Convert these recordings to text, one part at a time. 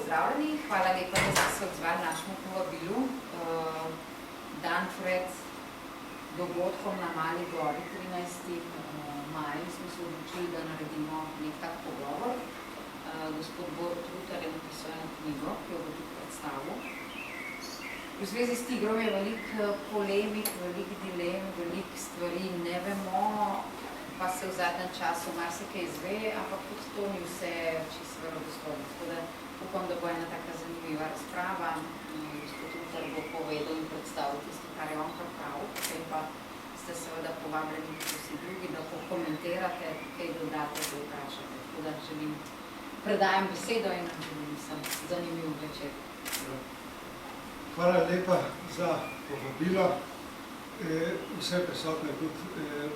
pozdravljeni, hvala lepa, da ste se odzvali našemu povabilu. Dan pred dogodkom na Mali gori, 13. maja, smo se odločili, da naredimo nek tak pogovor. Gospod Borut Rutar je napisal eno knjigo, ki jo bo tudi predstavil. V zvezi s tigrom je veliko polemik, veliko dilem, veliko stvari ne vemo, pa se v zadnjem času marsikaj izve, ampak tudi to ni vse čisto verodostojno. Tako da upam, da bo ena taka zanimiva razprava. Gospod Rutar bo povedal in predstavil tisto, kar je on prav, potem pa ste seveda povabljeni vsi drugi, da pokomentirate, kaj dodate, kaj vprašate. Tako da želim, predajam besedo in želim sem zanimiv večer. Hvala lepa za povabilo. Vse prisotne tudi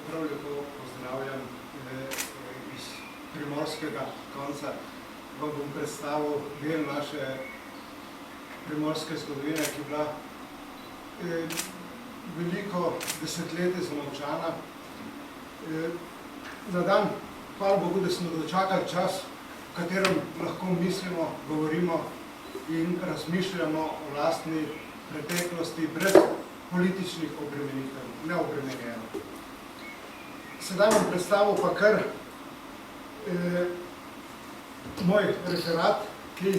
prav lepo pozdravljam iz primorskega konca. Vam bom predstavil del naše primorske zgodovine, ki je bila veliko desetletij zamolčana. Na dan, hvala Bogu, da smo dočakali čas, v katerem lahko mislimo, govorimo in razmišljamo o lastni preteklosti brez političnih obremenitev, neobremenjeno. Sedaj bom predstavil pa kar moj referat, ki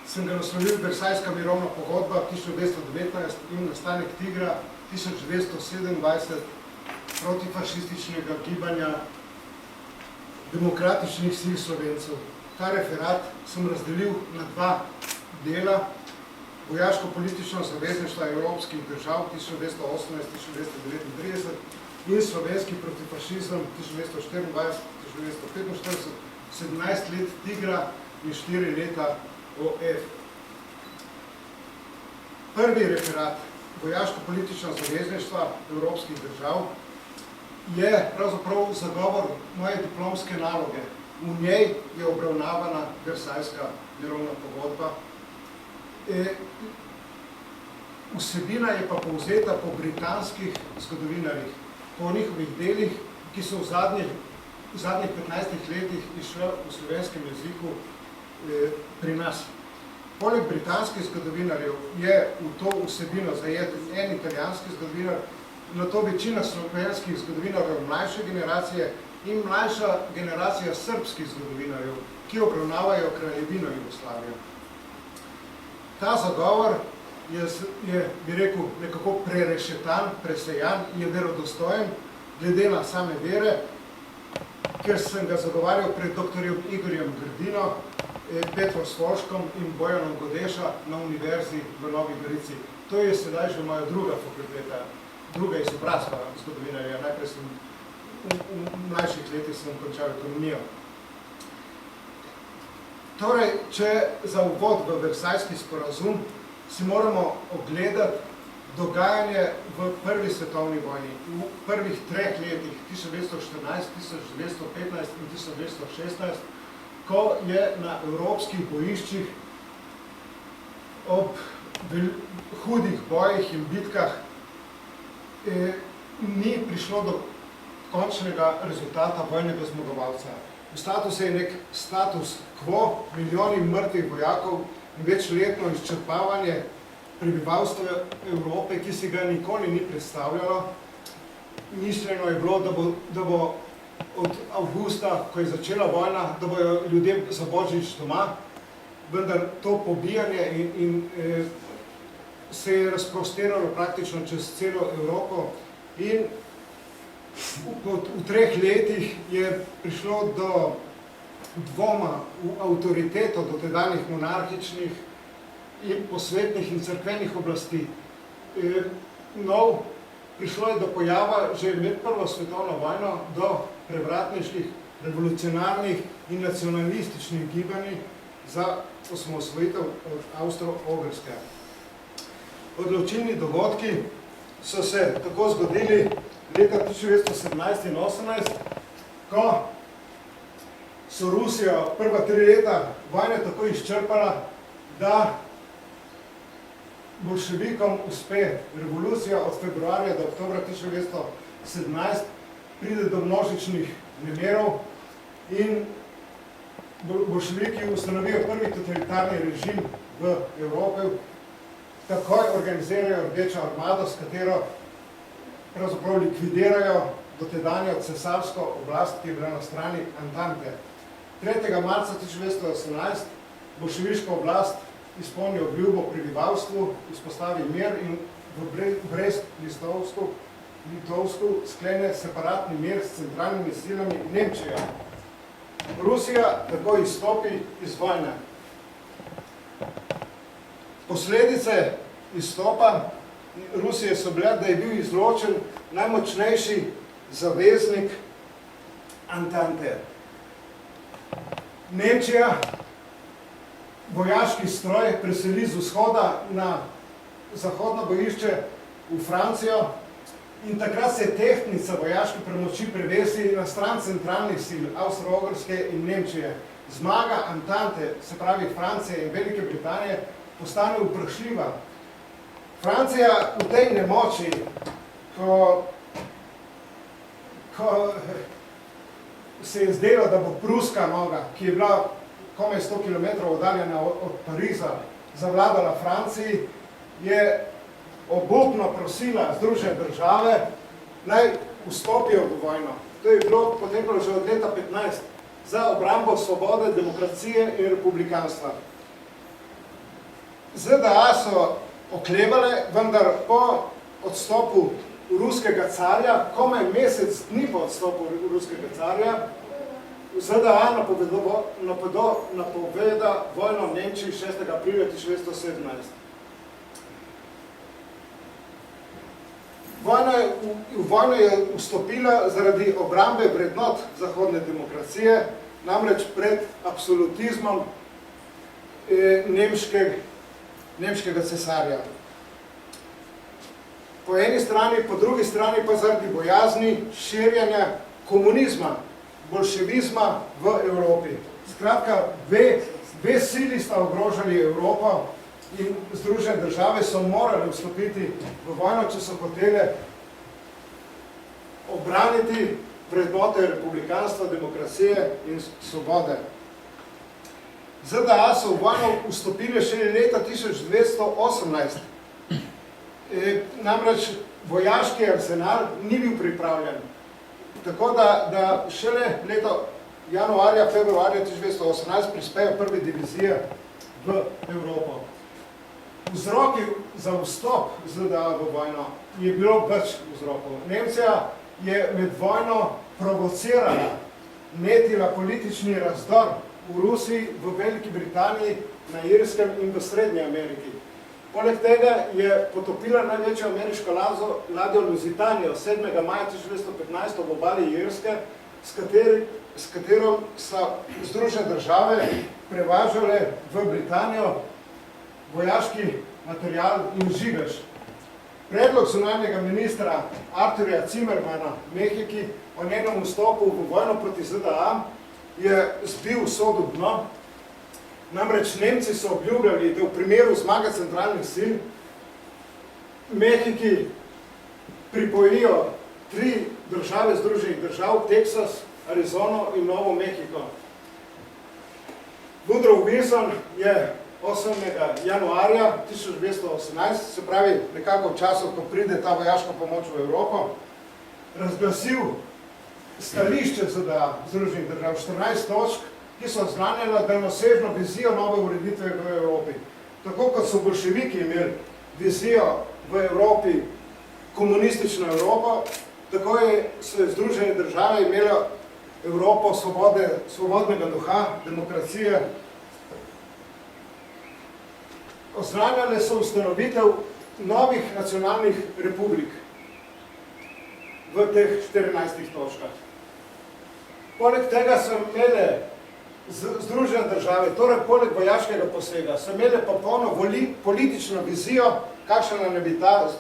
sem ga naslovil Versajska mirovna pogodba 1919 in nastanek tigra 1927 protifašističnega gibanja demokratičnih sil Slovencev. Ta referat sem razdelil na dva dela. Vojaško-politično zavezništvo evropskih držav 1918-1939 in slovenski protifašizem 1924-1945, 17 let tigra in 4 leta OF. Prvi referat vojaško-politično zavezništva evropskih držav je pravzaprav zagovor moje diplomske naloge. V njej je obravnavana Versajska mirovna pogodba. Vsebina je pa povzeta po britanskih zgodovinarjih, po njihovih delih, ki so v zadnjih 15 letih išla v slovenskem jeziku pri nas. Poleg britanskih zgodovinarjev je v to vsebino zajet en italijanski zgodovinar, na to večina slovenskih zgodovinarjev mlajše generacije in mlajša generacija srbskih zgodovinarjev, ki obravnavajo kraljevino Jugoslavijo. Ta zagovor je, bi rekel, nekako prerešetan, presejan, je verodostojen, glede na same vere, ker sem ga zagovarjal pred doktorjem Igorjem Grdino, Petrom Svoškom in Bojanom Godeša na univerzi v Novi Gorici. To je sedaj že moja druga fakulteta, druga izobrazba zgodovinarja. Najprej sem v mlajših letih sem končal ekonomijo. Torej, če za uvod v Versajski sporazum si moramo ogledati dogajanje v prvi svetovni vojni, v prvih 3 letih, 1914, 1915 in 1916, ko je na evropskih bojiščih ob hudih bojih in bitkah ni prišlo do končnega rezultata vojnega zmagovalca. V statusu je nek status quo, milijoni mrtvih vojakov in večletno izčrpavanje prebivalstva Evrope, ki si ga nikoli ni predstavljalo. Mišljeno je bilo, da bo od avgusta, ko je začela vojna, da bojo ljudje za Božič doma, vendar to pobijanje in se je razprostiralo praktično čez celo Evropo in v 3 letih je prišlo do dvoma v avtoriteto dotedanjih monarhičnih in posvetnih in cerkvenih oblasti. Prišlo je do pojava že med prvo svetovno vojno do prevratniških, revolucionarnih in nacionalističnih gibanj za osamosvojitev od Avstro-Ogrske. Odločilni dogodki so se tako zgodili leta 1917 in 1918, ko so Rusija prva 3 leta vojne tako izčrpala, da bolševikom uspe revolucija od februarja do oktobra 1917, pride do množičnih nemirov in bolševiki ustanovijo prvi totalitarni režim v Evropi, takoj organizirajo Rdečo armado, s katero pravzaprav likvidirajo dotedanjo cesarsko oblast, ki je bila na strani Antante. 3. marca 1918 bolševiška oblast izpolni obljubo prebivalstvu, izpostavi mir in v Brest-Litovsku sklene separatni mir s centralnimi silami Nemčije. Rusija tako izstopi iz vojne. Posledice izstopa Rusije so bile, da je bil izločen najmočnejši zaveznik Antante. Nemčija vojaški stroj preseli z vzhoda na zahodno bojišče v Francijo in takrat se tehtnica vojaške premoči prevesi na stran centralnih sil Avstro-Ogrske in Nemčije. Zmaga Antante, se pravi Francije in Velike Britanije, postane vprašljiva. Francija v tej nemoči, ko se je zdelo, da bo pruska noga, ki je bila komaj 100 km oddaljena od Pariza, zavladala Franciji, je obupno prosila Združene države, naj vstopijo v vojno. To je bilo poteklo že od leta 15 za obrambo svobode, demokracije in republikanstva. ZDA so oklevale, vendar po odstopu ruskega carja, komaj mesec dni po odstopu ruskega carja, ZDA napoveda vojno v Nemčiji 6. aprila 1917. V vojno je vstopila zaradi obrambe vrednot zahodne demokracije, namreč pred absolutizmom nemškega cesarja. Po eni strani, po drugi strani pa zaradi bojazni širjenja komunizma, bolševizma v Evropi. Skratka, dve sili sta ogrožali Evropo in Združene države so morali vstopiti v vojno, če so hotele obraniti vrednote republikanstva, demokracije in svobode. ZDA so v vojno vstopile šele leta 1918. Namreč vojaški arsenal ni bil pripravljen. Tako da šele leto januarja, februarja 1918 prispejo prve divizije v Evropo. Vzroki za vstop ZDA v vojno je bilo več vzrokov. Nemčija je med vojno provocirala, netila politični razdor v Rusiji, v Veliki Britaniji, na Irskem in v Srednji Ameriki. Poleg tega je potopila največjo ameriško ladjo Lusitanijo 7. maja 1915 ob obali Irske, s katero so Združene države prevažale v Britanijo vojaški material in živež. Predlog zunanjega ministra Arthurja Zimmermana v Mehiki o njenem vstopu v vojno proti ZDA je zbil sodu dno. Namreč Nemci so obljubljali, da v primeru zmage centralnih sil Mehiki pripojijo 3 države Združenih držav, Teksas, Arizono in Novo Mehiko. Woodrow Wilson je 8. januarja 1918, se pravi nekako v času, ko pride ta vojaška pomoč v Evropo, razglasil stališče ZDA, Združenih držav, 14 točk, ki so znanjala daljnosežno vizijo nove ureditve v Evropi. Tako kot so bolševiki imeli vizijo v Evropi, komunistično Evropo, tako so Združene države imela Evropo svobodnega duha, demokracije. Oznanjale so ustanovitev novih nacionalnih republik v teh 14 točkah. Poleg tega so imele Združene države, torej poleg vojaškega posega, so imele popolno politično vizijo, kakšna naj bi ta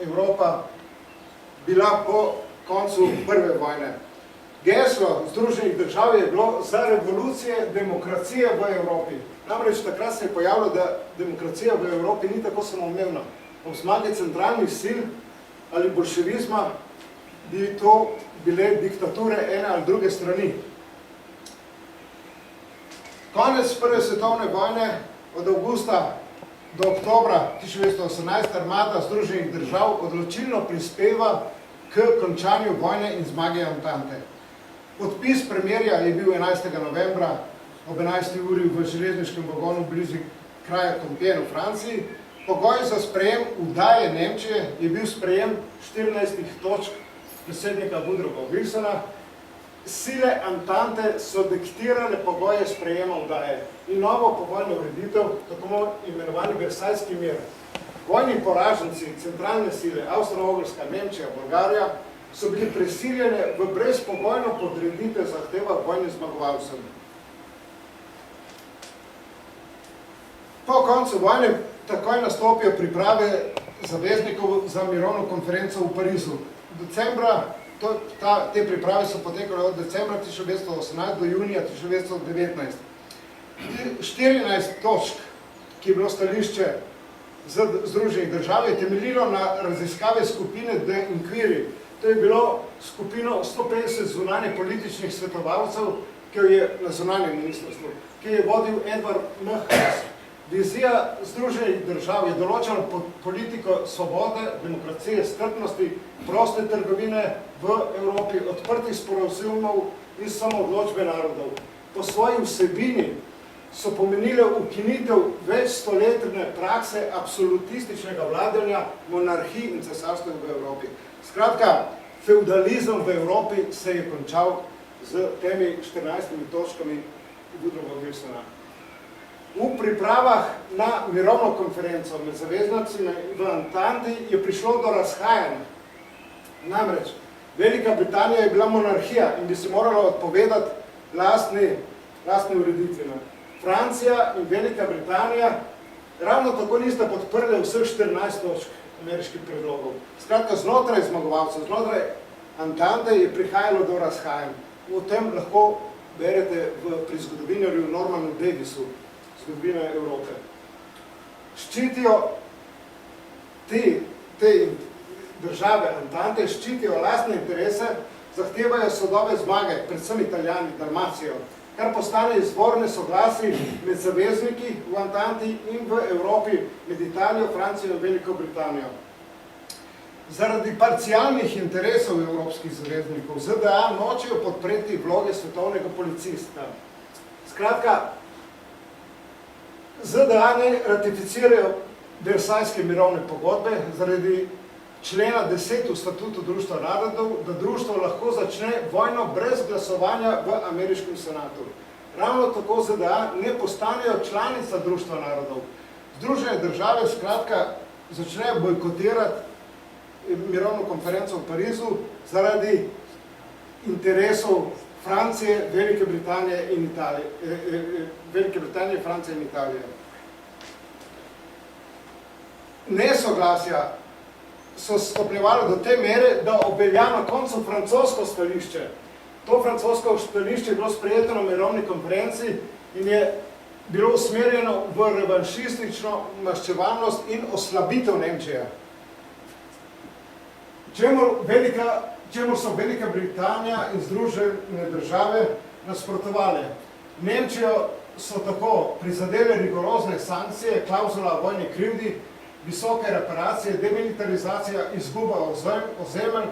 Evropa bila po koncu prve vojne. Geslo Združenih držav je bilo za revolucije demokracije v Evropi. Namreč takrat se je pojavilo, da demokracija v Evropi ni tako samoumevna. Ob zmagi centralnih sil ali bolševizma bi to bile diktature ene ali druge strani. Konec Prve svetovne vojne od avgusta do oktobra 1918 armada Združenih držav odločilno prispeva k končanju vojne in zmage Antante. Podpis premirja je bil 11. novembra ob 11. uri v železniškem vagonu blizu kraja Compiègne v Franciji. Pogoj za sprejem vdaje Nemčije je bil sprejem 14 točk predsednika Woodrowa Wilsona. Sile Antante so diktirale pogoje sprejema vdaje in novo povojno ureditev, tako imenovani Versajski mir. Vojni poraženci, centralne sile, Avstro-Ogrska, Nemčija, Bolgarija, so bili prisiljene v brezpogojno podreditev zahteva vojnih zmagovalcev. Po koncu vojne takoj nastopijo priprave zaveznikov za mirovno konferenco v Parizu. Decembra, te priprave so potekale od decembra 1918 do junija 1919. 14 točk, ki je bilo stališče Združenih držav, je temeljilo na raziskave skupine The Inquiry. To je bilo skupino 150 zunanje političnih svetovalcev, ki jo je na zunanjem ministrstvu, ki je vodil Edward Mahras. Vizija Združenih držav je določala politiko svobode, demokracije, strpnosti, proste trgovine v Evropi, odprtih sporazumov in samoodločbe narodov. Po svoji vsebini so pomenile ukinitev večstoletne prakse absolutističnega vladanja, monarhij in cesarstev v Evropi. Skratka, feudalizem v Evropi se je končal z temi 14 točkami Woodrowa Wilsona. V pripravah na mirovno konferenco med zaveznicami v Antanti je prišlo do razhajanja. Namreč, Velika Britanija je bila monarhija in bi se morala odpovedati lastni ureditvi. Francija in Velika Britanija ravno tako nista podprli vseh 14 točk ameriških predlogov. Skratka, znotraj zmagovalcev, znotraj Antante je prihajalo do razhajanj. O tem lahko berete pri zgodovinarju Normanu Davisu, zgodovina Evrope. Ščitijo te države Antante, ščitijo lastne interese, zahtevajo sodobne zmage, predvsem Italijani, Dalmacijo, kar postane izvorne soglasi med zavezniki v Antanti in v Evropi med Italijo, Francijo in Veliko Britanijo. Zaradi parcialnih interesov evropskih zaveznikov ZDA nočejo podpreti vloge svetovnega policista. Skratka, ZDA ne ratificirajo Versajske mirovne pogodbe zaradi člena 10 v statutu Društva narodov, da društvo lahko začne vojno brez glasovanja v ameriškem senatu. Ravno tako ZDA ne postanejo članica Društva narodov. Združene države skratka začnejo bojkotirati mirovno konferenco v Parizu zaradi interesov Francije, Velike Britanije in Italije. Velike Britanije, Francije in Italije. Nesoglasja so stopnjevali do te mere, da obvelja na koncu francosko stališče. To francosko stališče je bilo sprejeto na mirovni konferenci in je bilo usmerjeno v revanšistično maščevalnost in oslabitev Nemčije. Čemu so Velika Britanija in Združene države nasprotovale. Nemčijo so tako prizadele rigorozne sankcije, klauzula o vojni krivdi, visoke reparacije, demilitarizacija, izguba ozemelj,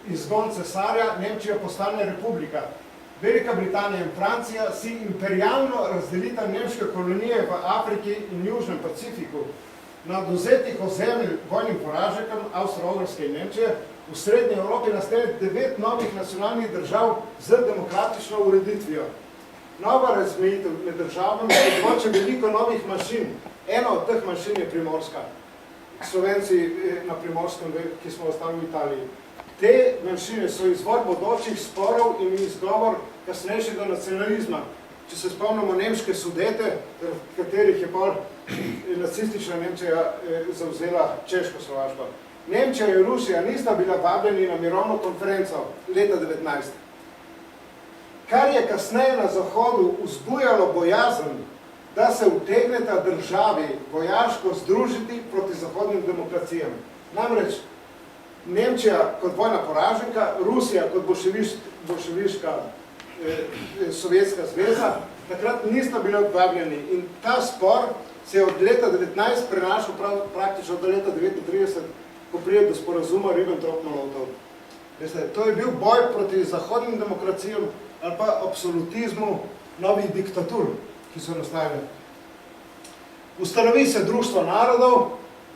izgon cesarja, Nemčija postane republika. Velika Britanija in Francija si imperialno razdelita nemške kolonije v Afriki in Južnem Pacifiku. Na odvzetih ozemelj vojnim poraženkam Avstro-Ogrske in Nemčije v srednji Evropi nastane 9 novih nacionalnih držav z demokratično ureditvijo. Nova razmejitev med državami odloča veliko novih manjšin. Ena od teh manjšin je primorska. Slovenci na Primorskem, ki smo ostali v Italiji. Te manjšine so izvor bodočih sporov in izgovor kasnejšega nacionalizma. Če se spomnimo nemške Sudete, katerih je pol nacistična Nemčija zavzela Češko-Slovaško. Nemčija in Rusija nista bila vabljeni na mirovno konferenco leta 19. Kar je kasneje na Zahodu vzbujalo bojazen, da se utegneta državi vojaško združiti proti zahodnim demokracijam. Namreč Nemčija kot vojna poraženka, Rusija kot bolševiška Sovjetska zveza takrat nista bili vabljeni in ta spor se je od leta 19 prenašal praktično do leta 39, ko prije do sporazuma Ribbentrop-Molotov. To je bil boj proti zahodnim demokracijam ali pa absolutizmu novih diktatur, ki so nastajali. Ustanovi se Društvo narodov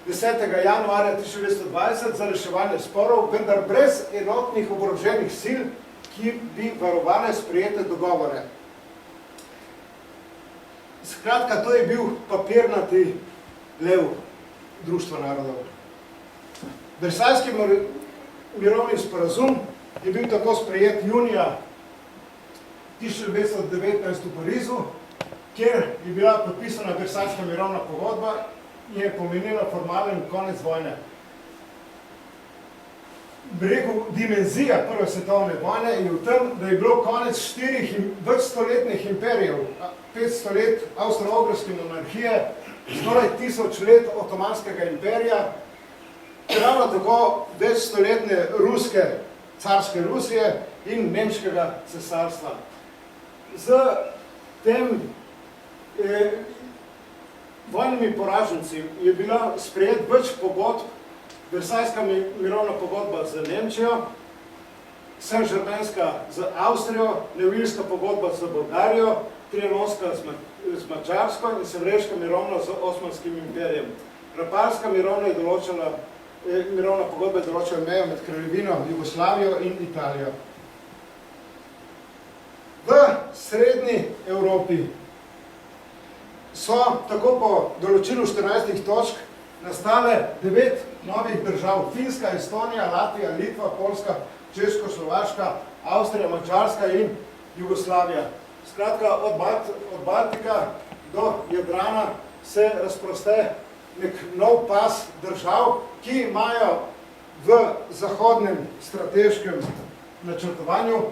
10. januarja 1920 za reševanje sporov, vendar brez enotnih oboroženih sil, ki bi varovale sprejete dogovore. Skratka, to je bil papirnati lev Društva narodov. Versajski mirovni sporazum je bil tako sprejet junija 1919 v Parizu, kjer je bila podpisana Versajska mirovna pogodba in je pomenila formalen konec vojne. Dimenzija Prve svetovne vojne je v tem, da je bilo konec 4 večstoletnih imperijev, 500 let Avstro-Ogrske monarhije, skoraj 1000 let Otomanskega imperija, ravno tako večstoletne ruske, carske Rusije in nemškega cesarstva. Z tem vojnimi poraženci je bila sprejet več pogodb, Versajska mirovna pogodba z Nemčijo, Saint-Germainska z Avstrijo, Neuvilska pogodba z Bolgarijo, Trianonska z Mačarsko in Sevreška mirovna z Osmanskim imperijem. Rapalska mirovna pogodba je določila mejo med Kraljevino Jugoslavijo in Italijo. V srednji Evropi so tako po določilu 14 točk nastale 9 novih držav, Finska, Estonija, Latvija, Litva, Poljska, Češko, Slovaška, Avstrija, Mačarska in Jugoslavija. Skratka, od Baltika do Jadrana se razproste nek nov pas držav, ki imajo v zahodnem strateškem načrtovanju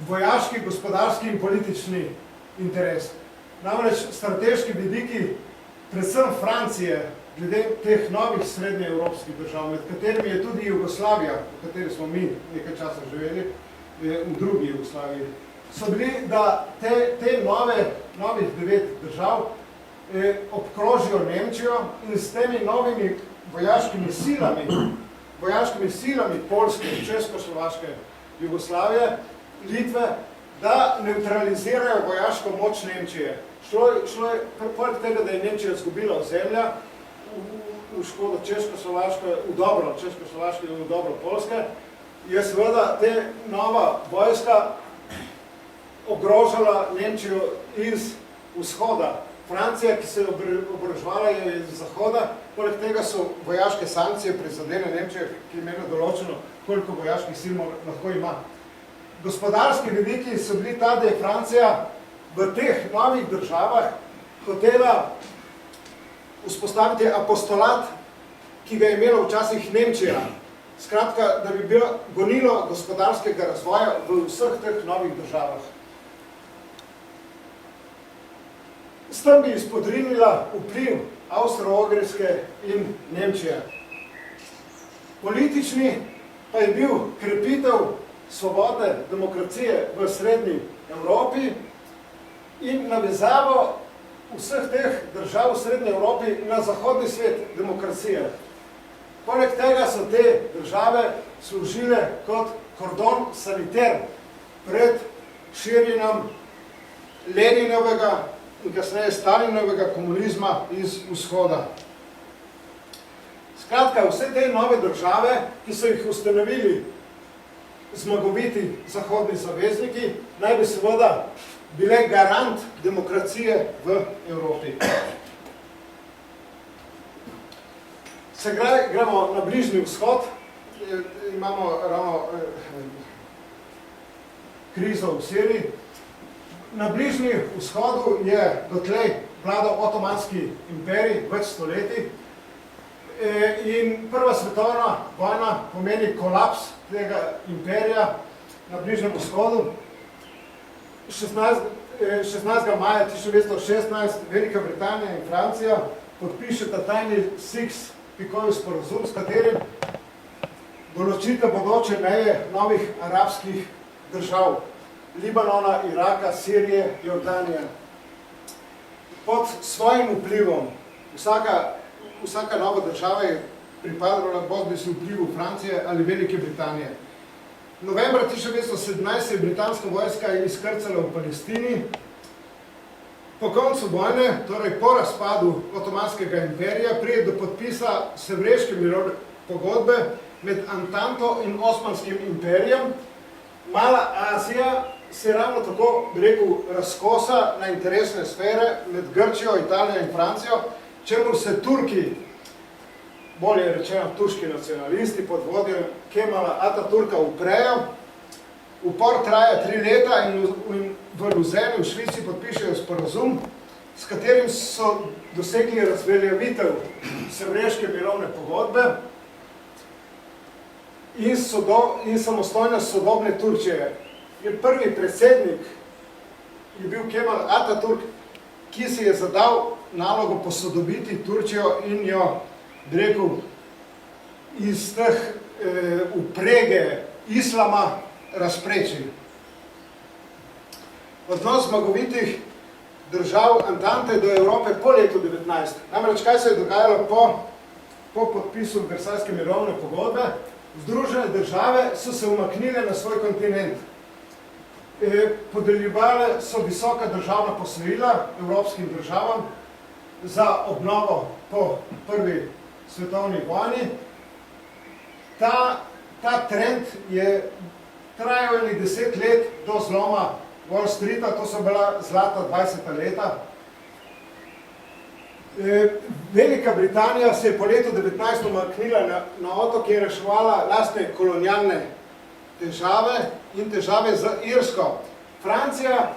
vojaški, gospodarski in politični interes. Namreč strateški vidiki, predvsem Francije, glede teh novih srednjeevropskih držav, med katerimi je tudi Jugoslavija, v kateri smo mi nekaj časa živeli, v drugi Jugoslaviji, so bili, da te novih 9 držav obkrožijo Nemčijo in s temi novimi vojaškimi silami Poljske, Českoslovaške, Jugoslavije, Litve, da neutralizirajo vojaško moč Nemčije. Šlo je poleg tega, da je Nemčija izgubila ozemlja v škodo Českoslovaške, v dobro Českoslovaške in v dobro Poljske, je seveda te nova vojska ogrožala Nemčijo iz vzhoda. Francija, ki se je oboroževala iz zahoda, poleg tega so vojaške sankcije prizadele Nemčijo, ki je imela določeno, koliko vojaških sil lahko ima. Gospodarski vidiki so bili ta, da je Francija v teh novih državah hotela vzpostaviti apostolat, ki ga je imela včasih Nemčija. Skratka, da bi bilo gonilo gospodarskega razvoja v vseh teh novih državah. S tem bi izpodrinila vpliv Avstro-Ogrske in Nemčije. Politični pa je bil krepitev svobodne demokracije v srednji Evropi in navezavo vseh teh držav v srednji Evropi na zahodni svet demokracije. Poleg tega so te države služile kot kordon saniter pred širjenjem Leninovega in kasneje Stalinovega komunizma iz vzhoda. Skratka, vse te nove države, ki so jih ustanovili zmagoviti zahodni zavezniki, naj bi seveda bile garant demokracije v Evropi. Se gremo na Bližnji vzhod, imamo ravno krizo v Siriji. Na Bližnji vzhodu je dotlej vladal Otomanski imperij več stoletij in Prva svetovna vojna pomeni kolaps tega imperija na Bližnjem vzhodu. 16. maja 1916 Velika Britanija in Francija podpišeta tajni Six-Picot sporazum, s katerim določita bodoče meje novih arabskih držav. Libanona, Iraka, Sirije, Jordanije. Pod svojim vplivom, vsaka nova država je pripadala bodisi vplivu Francije ali Velike Britanije. Novembra 1917 je britanska vojska izkrcala v Palestini. Po koncu vojne, torej po razpadu Otomanskega imperija, pride do podpisa Sevrežke mirovne pogodbe med Antanto in Osmanskim imperijem. Mala Azija se ravno tako, bi rekel, razkosa na interesne sfere med Grčijo, Italijo in Francijo, čemu se Turki, bolje rečeno turški nacionalisti pod vodjem Kemala Ataturka uprejo. Upor traja 3 leta in v Luzerni v Švici podpišejo sporazum, s katerim so dosegli razveljavitev Sevrežke mirovne pogodbe in samostojnost sodobne Turčije. Prvi predsednik je bil Kemal Ataturk, ki si je zadal nalogo posodobiti Turčijo in jo, bi rekel, iz teh uprege islama razpreči. Odnos zmagovitih držav Antante do Evrope po letu 19. Namreč, kaj se je dogajalo po podpisu Versajske mirovne pogodbe? Združene države so se umaknile na svoj kontinent. Podeljevale so visoka državna posojila evropskim državam za obnovo po prvi svetovni vojni. Ta trend je trajal 10 let do zloma Wall Streeta, to so bila zlata 20. leta. Velika Britanija se je po letu 19 umaknila na otok in reševala lastne kolonialne težave in težave z Irsko. Francija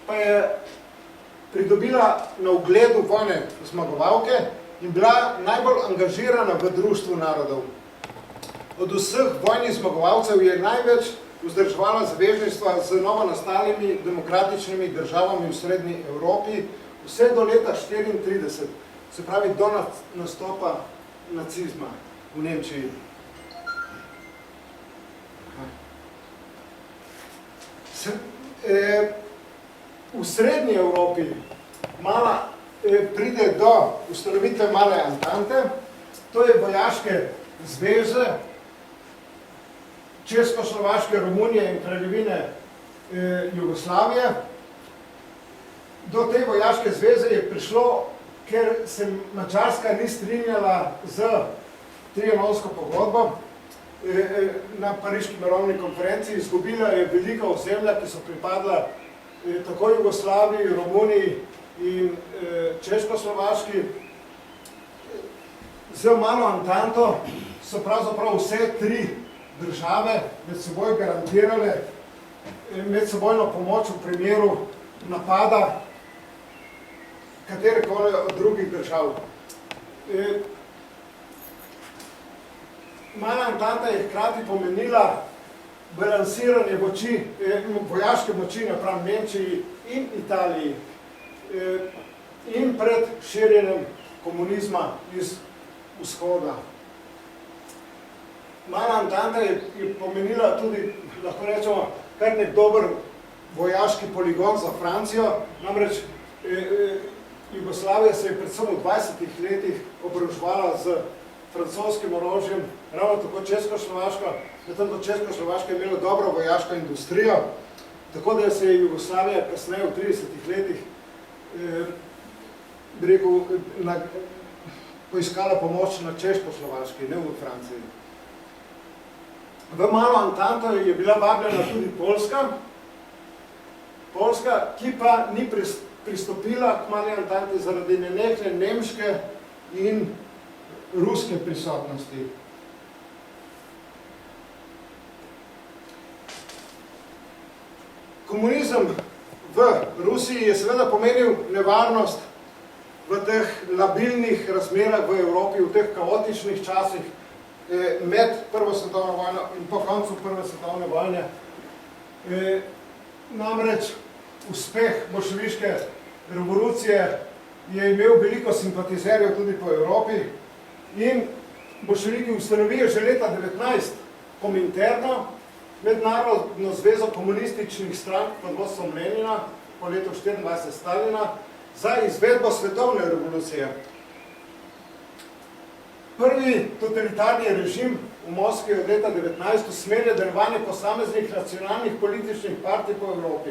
pa je pridobila na ugledu vojne zmagovalke in bila najbolj angažirana v društvu narodov. Od vseh vojnih zmagovalcev je največ vzdrževala zavezništva z novo nastalimi demokratičnimi državami v srednji Evropi vse do leta 1934, se pravi do nastopa nacizma v Nemčiji. V srednji Evropi pride do ustanovitve Male Antante, to je vojaške zveze Českoslovaške, Romunije in Kraljevine Jugoslavije. Do te vojaške zveze je prišlo, ker se Madžarska ni strinjala z Trianonsko pogodbo na Pariški mirovni konferenci. Izgubila je velika ozemlja, ki so pripadla tako Jugoslaviji, Romuniji in Českoslovaški. Z Malo Antanto so pravzaprav vse 3 države med seboj garantirale medsebojno pomoč v primeru napada katerekoli od drugih držav. Mala Antanta je hkrati pomenila balansiranje vojaške moči napram Nemčiji in Italiji in pred širjenjem komunizma iz vzhoda. Mala Antanta je pomenila tudi, lahko rečemo, kar nek dober vojaški poligon za Francijo, namreč Jugoslavija se je predvsem v 20 letih oboroževala z francoskim orožjem, ravno tako Českoslovaška, medtem ko Českoslovaška je imela dobro vojaško industrijo, tako da se je Jugoslavija kasneje v 30 letih poiskala pomoč na Češkoslovaški, ne v Franciji. V Malo Antanto je bila vabljena tudi Poljska, ki pa ni pristopila k Mali Antanti zaradi nenehne nemške in ruske prisotnosti. Komunizem v Rusiji je seveda pomenil nevarnost v teh labilnih razmerah v Evropi, v teh kaotičnih časih med Prvo svetovno vojno in po koncu Prve svetovne vojne. Namreč uspeh bolševiške revolucije je imel veliko simpatizerjev tudi po Evropi in bolševiki ustanovijo že leta 19 Kominterno, Mednarodno zvezo komunističnih strank pod vodstvom Lenina po letu 24 Stalina za izvedbo svetovne revolucije. Prvi totalitarni režim v Moskvi od leta 19 usmerja delovanje posameznih nacionalnih političnih partij po Evropi.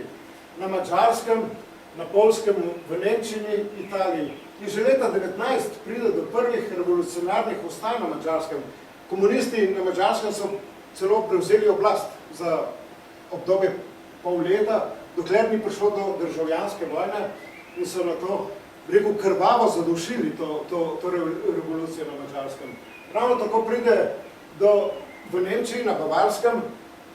Na Madžarskem, na Poljskem, v Nemčiji, Italiji. In že leta 19 pride do prvih revolucionarnih vstaj na Madžarskem. Komunisti na Madžarskem so celo prevzeli oblast za obdobje pol leta, dokler ni prišlo do državljanske vojne in so na to, rekel, krvavo zadušili to revolucijo na Madžarskem. Ravno tako pride v Nemčiji, na Bavarskem,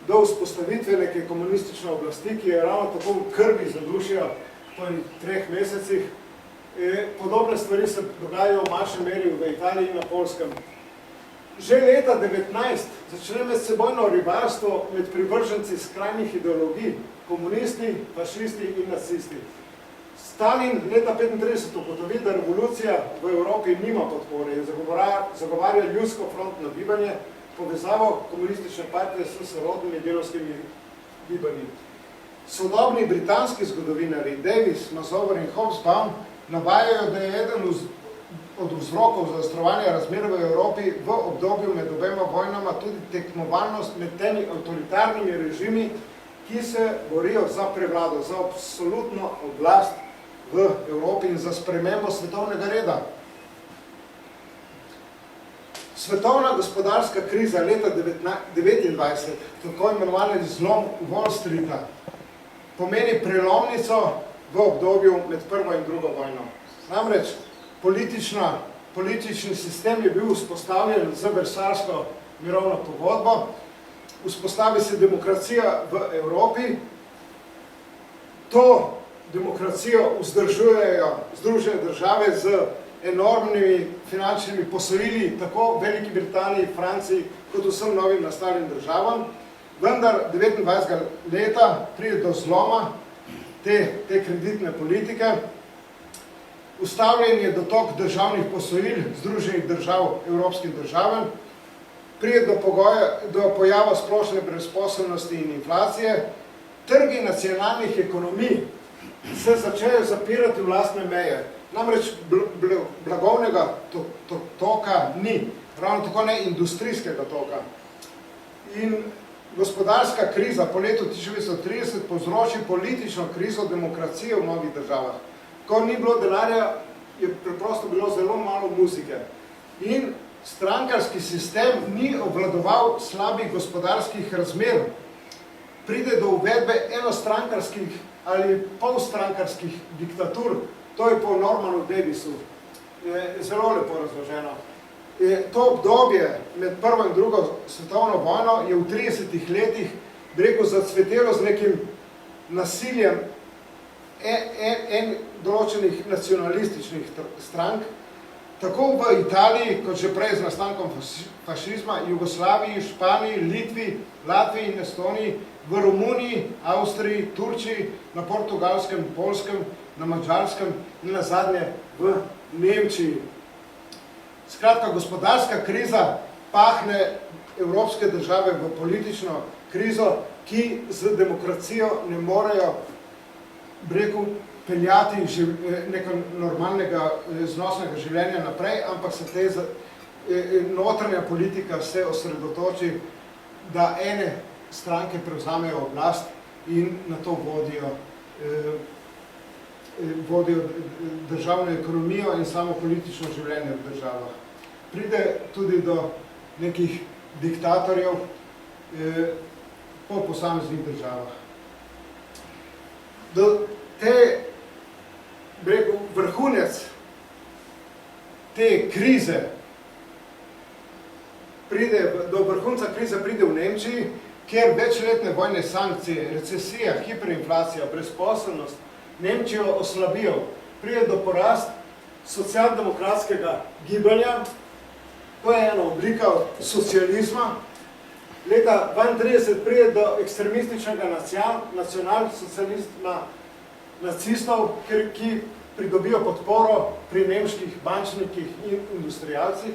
do vzpostavitve neke komunistične oblasti, ki je ravno tako v krvi zadušila po 3 mesecih. Podobne stvari se dogajajo v manjši meri v Italiji in na Poljskem. Že leta 19 začne medsebojno rivalstvo med privrženci skrajnih ideologij, komunisti, fašisti in nacisti. Stalin leta 35 ugotovi, da revolucija v Evropi nima podpore in zagovarja ljudsko frontno gibanje, povezavo komunistične partije s sorodnimi delovskimi gibanji. Sodobni britanski zgodovinari Davis, Mazover in Hobsbawm navajajo, da je eden od vzrokov zaostrovanja razmer v Evropi v obdobju med obema vojnama tudi tekmovalnost med temi avtoritarnimi režimi, ki se borijo za prevlado, za absolutno oblast v Evropi in za spremembo svetovnega reda. Svetovna gospodarska kriza leta 1929, tako imenovani zlom Wall Streeta, pomeni prelomnico v obdobju med prvo in drugo vojno. Namreč politični sistem je bil vzpostavljen z Versalsko mirovno pogodbo, vzpostavi se demokracija v Evropi, to demokracijo vzdržujejo Združene države z enormnimi finančnimi posojili tako Veliki Britaniji, Franciji, kot vsem novim nastalim državam. Vendar 29. leta pride do zloma te kreditne politike. Ustavljen je dotok državnih posojil Združenih držav evropskim državam, pride do pojava splošne brezposelnosti in inflacije, trgi nacionalnih ekonomij se začejo zapirati v lastne meje. Namreč blagovnega toka ni, ravno tako ne industrijskega toka. In gospodarska kriza po letu 1930 povzroči politično krizo demokracije v mnogih državah. Ko ni bilo denarja, je preprosto bilo zelo malo muzike. In strankarski sistem ni obvladoval slabih gospodarskih razmer. Pride do uvedbe enostrankarskih ali polstrankarskih diktatur. To je po Normanu Davisu. Zelo lepo razloženo. To obdobje med prvo in drugo svetovno vojno je v 30 letih zacvetelo z nekim nasiljem določenih nacionalističnih strank, tako v Italiji, kot že prej z nastankom fašizma, Jugoslaviji, Španiji, Litvi, Latviji in Estoniji, v Romuniji, Avstriji, Turčiji, na Portugalskem, Poljskem, na Madžarskem in nazadnje v Nemčiji. Skratka, gospodarska kriza pahne evropske države v politično krizo, ki z demokracijo ne morejo, peljati nekaj normalnega, znosnega življenja naprej, ampak se notranja politika se osredotoči, da ene stranke prevzamejo oblast in na to vodijo državno ekonomijo in samo politično življenje v državah. Pride tudi do nekih diktatorjev po posameznih državah. Do vrhunec te krize do vrhunca krize pride v Nemčiji, kjer večletne vojne sankcije, recesija, hiperinflacija, brezposelnost Nemčijo oslabijo. Pride do porast socialdemokratskega gibanja, to je ena oblika socializma. Leta 1932 pride do ekstremističnega nacionalsocializma nacistov, ki pridobijo podporo pri nemških bančnikih in industrijalcih.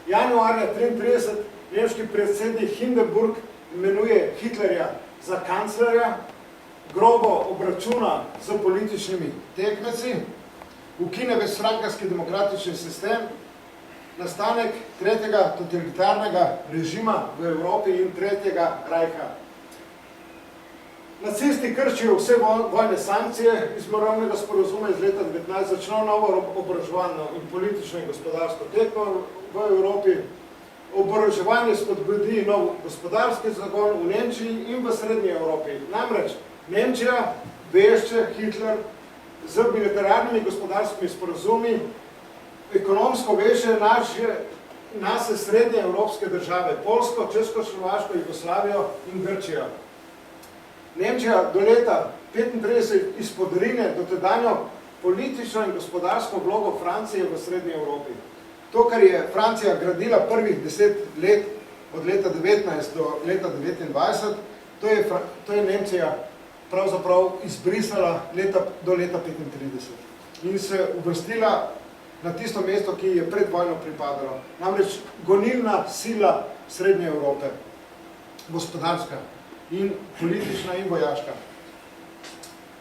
Januarja 1933 nemški predsednik Hindenburg imenuje Hitlerja za kanclerja, grobo obračuna z političnimi tekmeci, ukine večstrankarski demokratični sistem, nastanek tretjega totalitarnega režima v Evropi in tretjega rajha. Nacisti krčijo vse vojne sankcije iz mirovnega sporazuma iz leta 19, začnejo novo oboroževalno in politično in gospodarsko tekmo v Evropi. Oboroževanje spodbudi nov gospodarski zagon v Nemčiji in v srednji Evropi. Namreč Nemčija vešče Hitler z bilateralnimi gospodarskimi sporazumi, ekonomsko veže naše srednje evropske države, Poljsko, Česko, Slovaško, Jugoslavijo in Grčijo. Nemčija do leta 1935 izpodrine dotedanjo politično in gospodarsko vlogo Francije v srednji Evropi. To, kar je Francija gradila prvih 10 let, od leta 19 do leta 29, to je Nemčija pravzaprav izbrisala do leta 35 in se uvrstila na tisto mesto, ki je pred vojno pripadalo. Namreč gonilna sila srednje Evrope, gospodarska in politična in vojaška.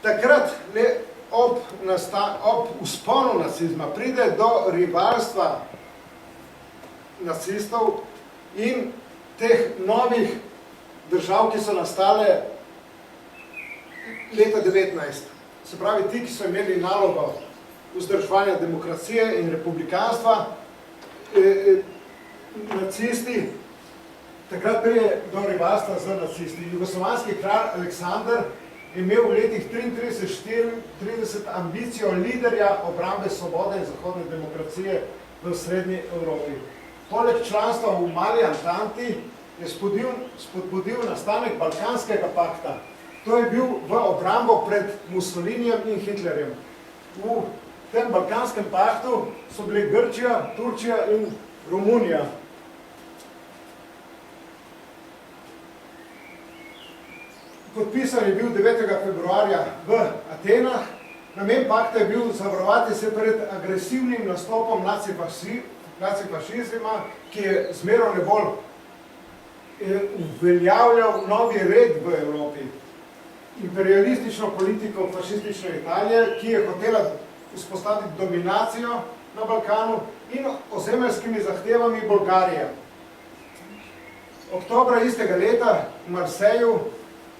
Takrat ob vzponu nacizma pride do rivalstva nacistov in teh novih držav, ki so nastale leta 19. Se pravi, ti, ki so imeli nalogo vzdrževanja demokracije in republikanstva, nacisti, takrat prije do rivalstva z nacisti. Jugoslovanski kralj Aleksandar je imel v letih 33-34 ambicijo liderja obrambe svobode in zahodne demokracije v srednji Evropi. Poleg članstva v Mali Antanti je spodbudil nastanek Balkanskega pakta. To je bil v obrambo pred Mussolinijem in Hitlerjem. V tem Balkanskem paktu so bili Grčija, Turčija in Romunija. Podpisan je bil 9. februarja v Atenah. Namen pakta je bil zavarovati se pred agresivnim nastopom nacifašizma, ki je zmeraj bolj uveljavljal novi red v Evropi. Imperialistično politiko fašistične Italije, ki je hotela vzpostaviti dominacijo na Balkanu in ozemeljskimi zahtevami Bolgarije. Oktobra istega leta v Marseju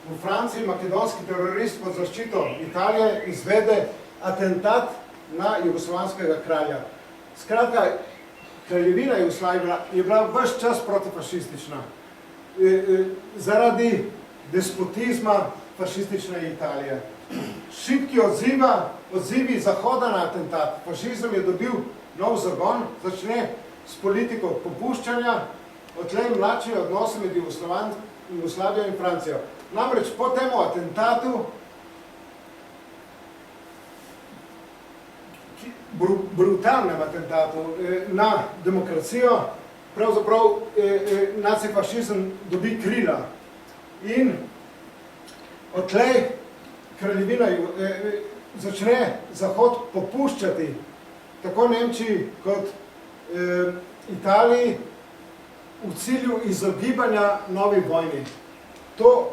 v Franciji makedonski terorist pod zaščito Italije izvede atentat na jugoslovanskega kralja. Skratka, kraljevina Jugoslavija je bila ves čas protifašistična. Zaradi despotizma fašistične Italije. Šibki odzivi Zahoda na atentat. Fašizem je dobil nov zagon, začne s politiko popuščanja, odtlej mlačni odnosi med Jugoslavijo in Francijo. Namreč po temu atentatu, brutalnem atentatu na demokracijo, pravzaprav nacifašizem dobi krila. In odtlej kraljevina začne Zahod popuščati tako Nemčiji kot Italiji v cilju izogibanja novi vojni.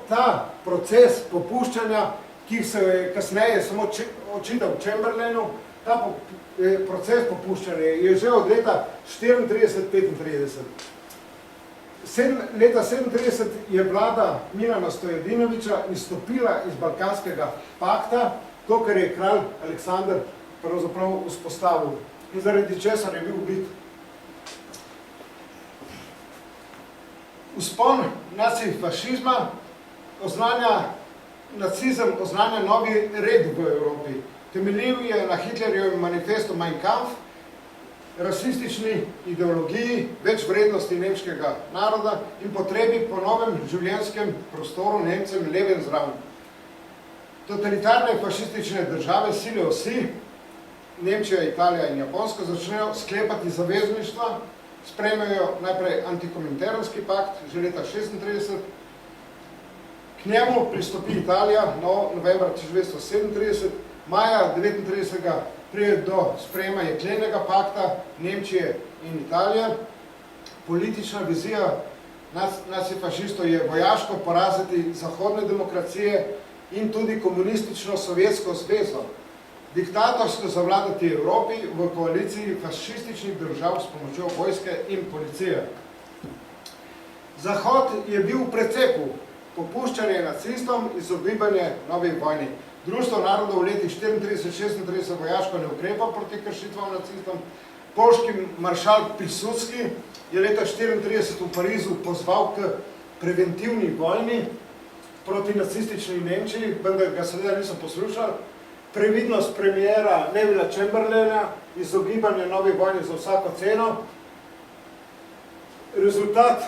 Ta proces popuščanja, ki se je kasneje samo očital Chamberlainu, ta proces popuščanja je že od leta 34-35. Leta 37 je vlada Milana Stojadinovića izstopila iz Balkanskega pakta, to, kar je kralj Aleksandar pravzaprav vzpostavil in zaradi česar je bil ubit. Vzpon nacifašizma nacizem oznanja novi red v Evropi. Temeljil je na Hitlerjevem manifestu Mein Kampf, rasistični ideologiji, več vrednosti nemškega naroda in potrebi po novem življenjskem prostoru Nemcem Lebensraum. Totalitarne fašistične države sile osi, Nemčija, Italija in Japonska, začnejo sklepati zavezništva, sprejmejo najprej antikominternski pakt, že leta 1936. K njemu pristopi Italija novembra 1937, maja 1939 prije do sprejema jeklenega pakta Nemčije in Italije. Politična vizija nacifašistov je vojaško poraziti zahodne demokracije in tudi komunistično Sovjetsko zvezo, diktatorsko zavladati Evropi v koaliciji fašističnih držav s pomočjo vojske in policije. Zahod je bil v precepu, popuščanje nacistom, izogibanje novi vojni. Društvo narodov v letih 34-36 vojaško ne ukrepa proti kršitvam nacistom. Polski maršal Pilsudski je leta 1934 v Parizu pozval k preventivni vojni proti nacistični Nemčiji, vendar ga seveda niso poslušali. Previdnost premijera Nevilla Chamberlaina, izogibanje novi vojni za vsako ceno. Rezultat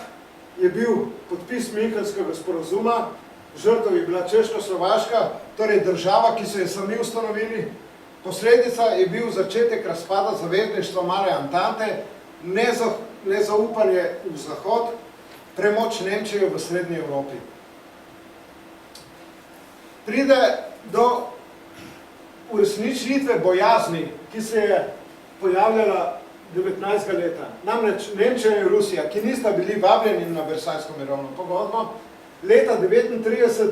je bil podpis Münchenskega sporazuma, žrtev je bila Češko-Slovaška, torej država, ki so jo sami ustanovili. Posledica je bil začetek razpada zavezništva Male Antante, nezaupanje v Zahod, premoč Nemčije v srednji Evropi. Pride do uresničitve bojazni, ki se je pojavljala 19. leta. Namreč Nemčija in Rusija, ki nista bili vabljeni na Versajsko mirovno pogodbo, leta 1939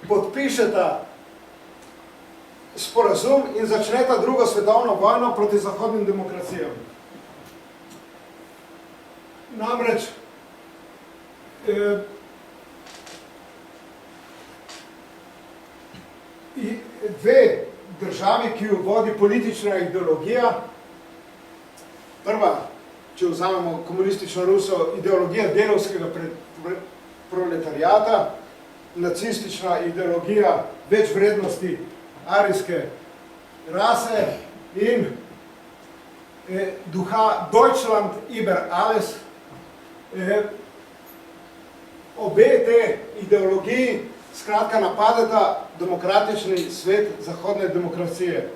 podpišeta sporazum in začneta drugo svetovno vojno proti zahodnim demokracijam. Namreč dve državi, ki jo vodi politična ideologija, prva, če vzamemo komunistično Ruso, ideologija delavskega proletarijata, nacistična ideologija več vrednosti arijske rase in duha Deutschland über alles. Obe te ideologiji skratka napadeta demokratični svet zahodne demokracije.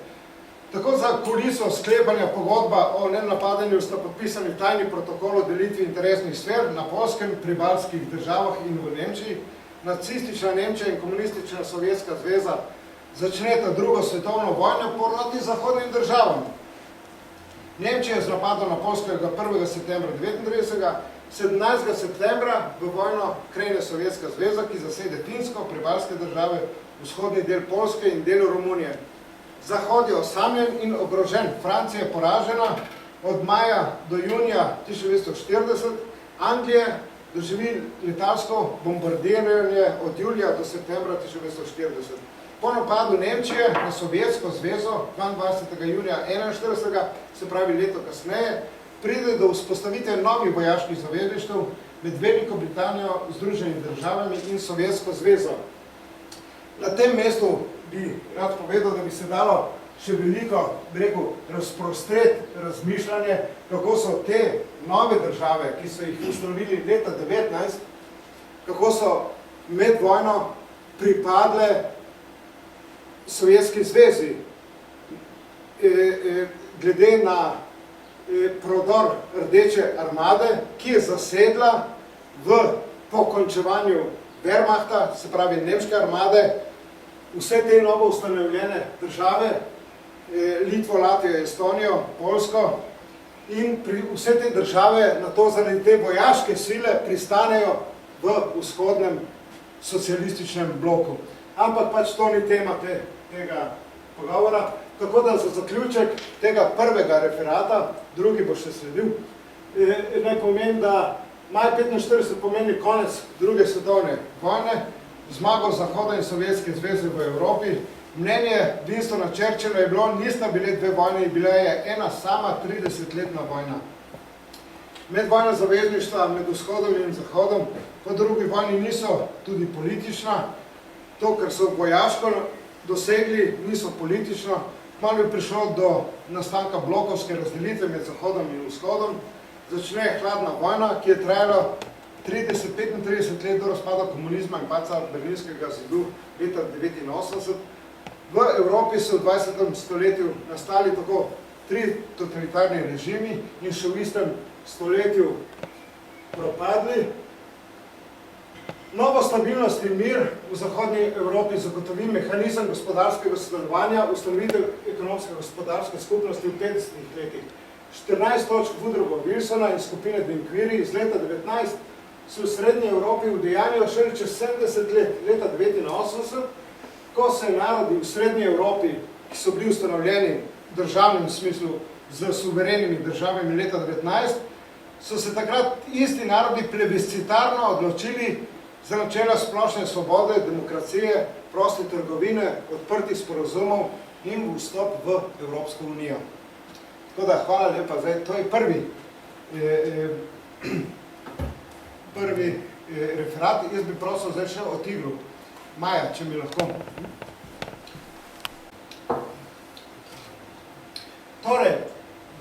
Tako za kuliso sklepanja pogodba o nenapadanju sta podpisani tajni protokol o delitvi interesnih sfer na Poljskem, pri baltskih državah in v Nemčiji. Nacistična Nemčija in komunistična Sovjetska zveza začneta drugo svetovno vojno proti zahodnim državam. Nemčija z napadom na Poljskega 1. septembra 1939, 17. septembra v vojno krene Sovjetska zveza, ki zasede Finsko, prebalske države, vzhodni del Poljske in del Romunije. Zahod je osamljen in ogrožen. Francija je poražena od maja do junija 1940, Anglija doživi letalsko bombardiranje od julija do septembra 1940. Po napadu Nemčije na Sovjetsko zvezo 22. junija 1941, se pravi leto kasneje, pride do vzpostavitve novih vojaških zavezništev med Veliko Britanijo, Združenimi državami in Sovjetsko zvezo. Na tem mestu bi rad povedal, da bi se dalo še veliko, bi rekel, razprostreti razmišljanje, kako so te nove države, ki so jih ustanovili leta 19, kako so med vojno pripadle Sovjetski zvezi. Glede na prodor Rdeče armade, ki je zasedla po končevanju Wehrmachta, se pravi nemške armade, vse te novo ustanovljene države, Litvo, Latvijo, Estonijo, Poljsko, in vse te države na to zaradi te vojaške sile pristanejo v vzhodnem socialističnem bloku. Ampak pač to ni tema tega pogovora. Tako da za zaključek tega prvega referata, drugi bo še sledil, naj povem, da maj 1945 pomeni konec druge svetovne vojne, zmago Zahoda in Sovjetske zveze v Evropi. Mnenje Winstona Churchilla je bilo, nista bile dve vojne, bila je ena sama 30-letna vojna. Medvojna zavezništva med vzhodom in zahodom po drugi vojni niso tudi politična. To, kar so vojaško dosegli, niso politično. Malo je prišlo do nastanka blokovske razdelitve med zahodom in vzhodom. Začne hladna vojna, ki je trajala 30-35 let do razpada komunizma in padca Berlinskega zidu leta 1989. V Evropi so v 20. stoletju nastali tako 3 totalitarni režimi in še v istem stoletju propadli. Novo stabilnost in mir v zahodnji Evropi zagotovi mehanizem gospodarskega sodelovanja, ustanovitev ekonomsko-gospodarske skupnosti v 50. letih. 14 točk Woodrowa Wilsona in skupine Dinquiri iz leta 19 se v srednji Evropi udejanjajo šele čez 70 let, leta 1989, ko se narodi v srednji Evropi, ki so bili ustanovljeni v državnem smislu z suverenimi državami leta 19, so se takrat isti narodi plebiscitarno odločili za načela splošne svobode, demokracije, proste trgovine, odprtih sporazumov in vstop v Evropsko unijo. Tako da, hvala lepa. Zdaj, to je prvi referat. Jaz bi prosil zdaj še o tigru. Maja, če mi lahko. Torej,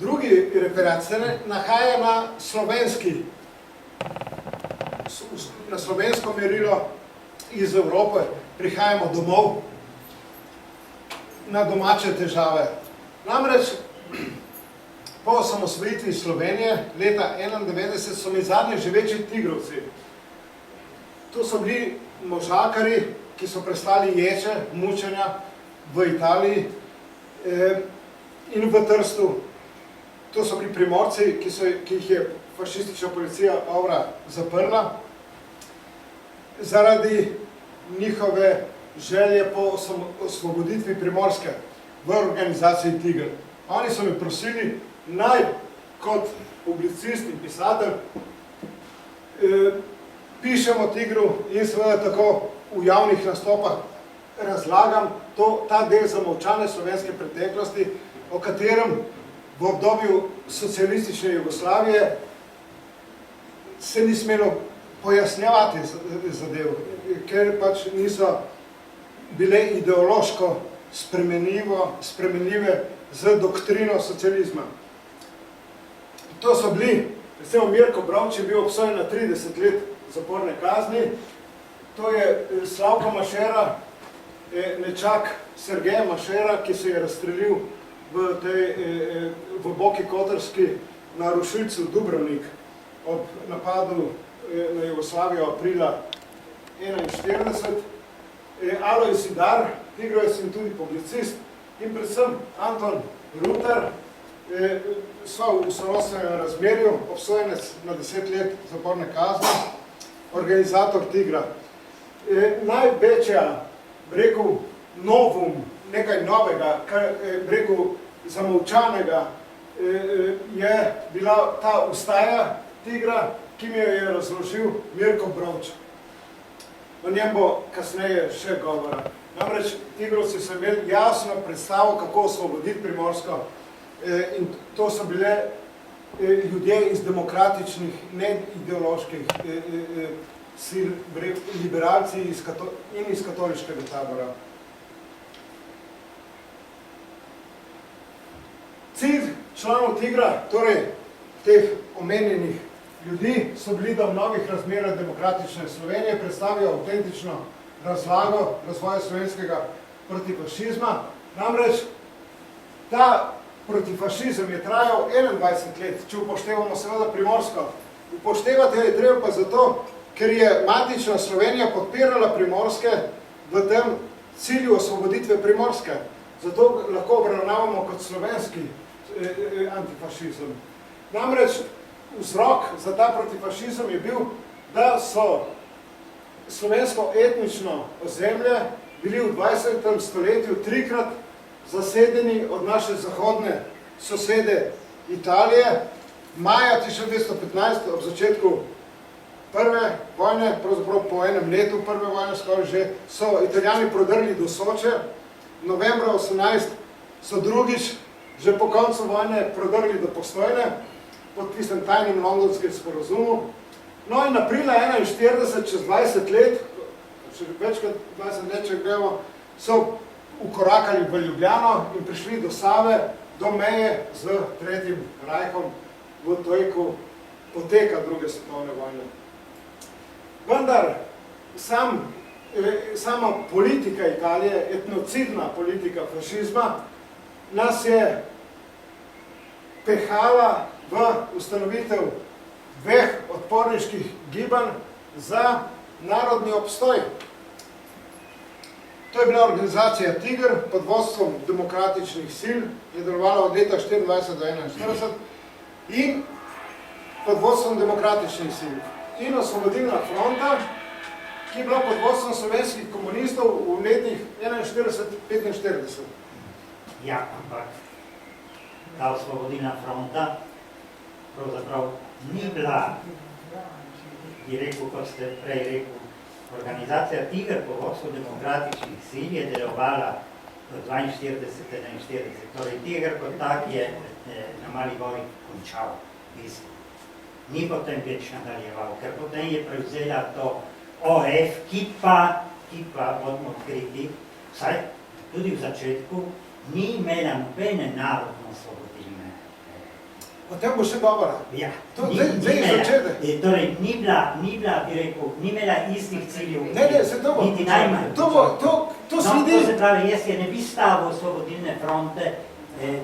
drugi referat se nahaja na slovensko merilo iz Evrope. Prihajamo domov na domače težave. Namreč, po osamosvojitvi Slovenije leta 1991 so mi zadnji živeči tigrovci. To so bili možakari, ki so prestali ječe, mučenja v Italiji in v Trstu. To so bili Primorci, ki jih je fašistična policija Avra zaprla zaradi njihove želje po osvoboditvi Primorske v organizaciji Tiger. Oni so me prosili, naj kot publicist in pisatelj pišem o tigru in seveda tako v javnih nastopah razlagam ta del zamolčane slovenske preteklosti, o katerem v obdobju socialistične Jugoslavije se ni smelo pojasnjevati zadev, ker pač niso bile ideološko spremenljive z doktrino socializma. To so bili, recimo Mirko Brovč je bil obsojen na 30 let zaporne kazni, to je Slavko Mašera, nečak Sergeja Mašera, ki se je razstrelil v Boki Kotorski na rušilcu Dubrovnik ob napadu na Jugoslavijo aprila 1941. Aloj Zidar, tigrovec in tudi publicist, in predvsem Anton Rutar, sva v sorodstvenem razmerju, obsojenec na 10 let zaporne kazni, organizator Tigra. Največja, rekel, novum, nekaj novega, rekel, zamolčanega, je bila ta ustaja Tigra, ki mi jo je razložil Mirko Brovč. O njem bo kasneje še govora. Namreč tigrovci so imeli jasno predstavo, kako osvoboditi Primorsko, in to so bile ljudje iz demokratičnih, neideoloških sil, liberalci in iz katoliškega tabora. Cilj članov Tigra, torej teh omenjenih ljudi, so bili, da v novih razmerah demokratične Slovenije predstavijo avtentično razlago razvoja slovenskega protifašizma. Namreč ta protifašizem je trajal 21 let, če upoštevamo seveda Primorsko. Upoštevati je treba pa zato, ker je matična Slovenija podpirala Primorske v tem cilju osvoboditve Primorske. Zato lahko obravnavamo kot slovenski antifašizem. Namreč vzrok za ta protifašizem je bil, da so slovensko etnično ozemlje bili v 20. stoletju trikrat zasedeni od naše zahodne sosede Italije. Maja 1915, ob začetku prve vojne, pravzaprav po enem letu prve vojne skoraj že, so Italijani prodrli do Soče. Novembra 18 so drugič, že po koncu vojne, prodrli do Postojne, pod tistem tajnim londonskim sporazumu. No in aprila 1941, čez 20 let, še več kot 20 let, če gremo, so ukorakali v Ljubljano in prišli do Save, do meje z Tretjim rajhom v tojku poteka druge svetovne vojne. Vendar sama politika Italije, etnocidna politika fašizma, nas je pehala v ustanovitev dveh odporniških gibanj za narodni obstoj. To je bila organizacija Tiger pod vodstvom demokratičnih sil, je delovala od leta 1924 do 1941 in pod vodstvom demokratičnih sil. in Osvobodilna fronta, ki je bila pod vodstvom slovenskih komunistov v letih 41-45. Ja, ampak ta Osvobodilna fronta pravzaprav ni bila, bi rekel, kot ste prej rekel, organizacija Tiger po vodstvu demokratičnih sil je delovala v 42-41. Torej Tiger kot tak je na Mali gori končal v bistvu. Ni potem več nadaljeval, ker potem je prevzela to OF, ki pa bodimo odkriti, vsaj tudi v začetku, ni imela nobene narodno-osvobodilne. O tem bo še govora. Ja, Torej, ni bila, bi rekel, ni imela istih ciljev. Ne, se to bo. Niti najmanj. To sledi. To se pravi, jaz je ne bi stavil Osvobodilne fronte,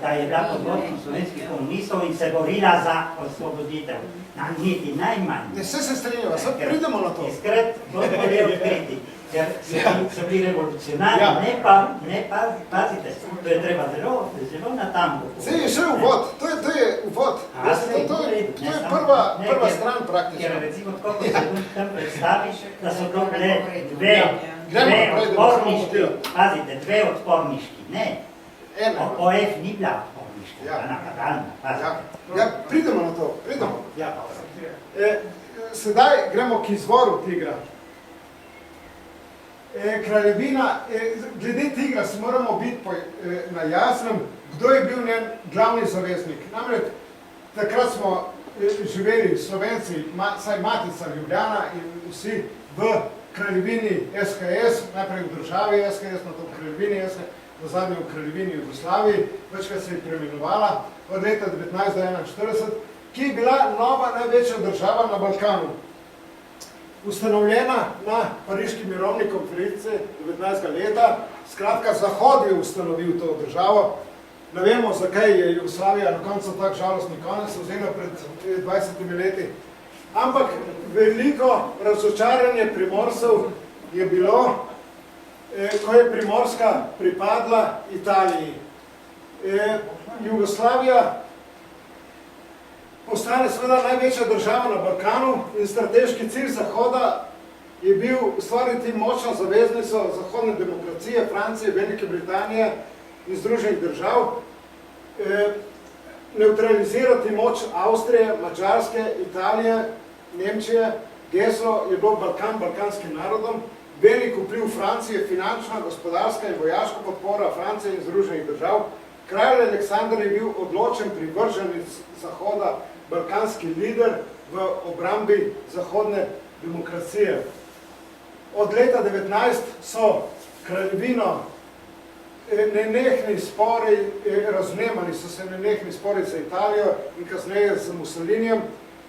da je bila pod vodstvom slovenskih komunistov in se borila za osvoboditev. Niti najmanj. Ne, vse se strinjava, sad pridemo na to. Iskrat, bomo le odkriti, ker so bili revolucionarni, ne pa, pazite, to je treba zelo natanko. Sej je še uvod, to je uvod. To je prva stran praktično. Ker recimo tako, ko se tam predstaviš, da so to dve odporniški, pazite, dve odporniški, ne. OF ni bila odporniška, bila napadalna, pazite. Ja, pridemo na to, pridemo. Sedaj gremo k izvoru Tigra. Kraljevina, glede Tigra se moramo biti na jasnem, kdo je bil njen glavni zaveznik. Namreč takrat smo živeli Slovenci, saj Matica Ljubljana in vsi v kraljevini SHS, najprej v državi SHS, nato v kraljevini SHS, nazadnje v kraljevini Jugoslaviji, večkrat se je preimenovala od leta 1941, ki je bila nova največja država na Balkanu. Ustanovljena na Pariški mirovni konferenci 19. leta, skratka Zahod je ustanovil to državo. Ne vemo, zakaj je Jugoslavija na koncu tak žalostni konec vzela pred 20 leti. Ampak veliko razočaranje Primorcev je bilo, ko je Primorska pripadla Italiji. Jugoslavija postane seveda največja država na Balkanu in strateški cilj Zahoda je bil ustvariti močno zaveznico zahodne demokracije, Francije, Velike Britanije in Združenih držav, neutralizirati moč Avstrije, Madžarske, Italije, Nemčije. Geslo je bilo Balkan balkanskim narodom, velik vpliv Francije, finančna, gospodarska in vojaška podpora Francije in Združenih držav. Kralj Aleksandar je bil odločen privrženec Zahoda, balkanski lider v obrambi zahodne demokracije. Od leta 19 so kraljevino nenehni spori, razvnemali so se nenehni spori za Italijo in kasneje z Mussolinijem.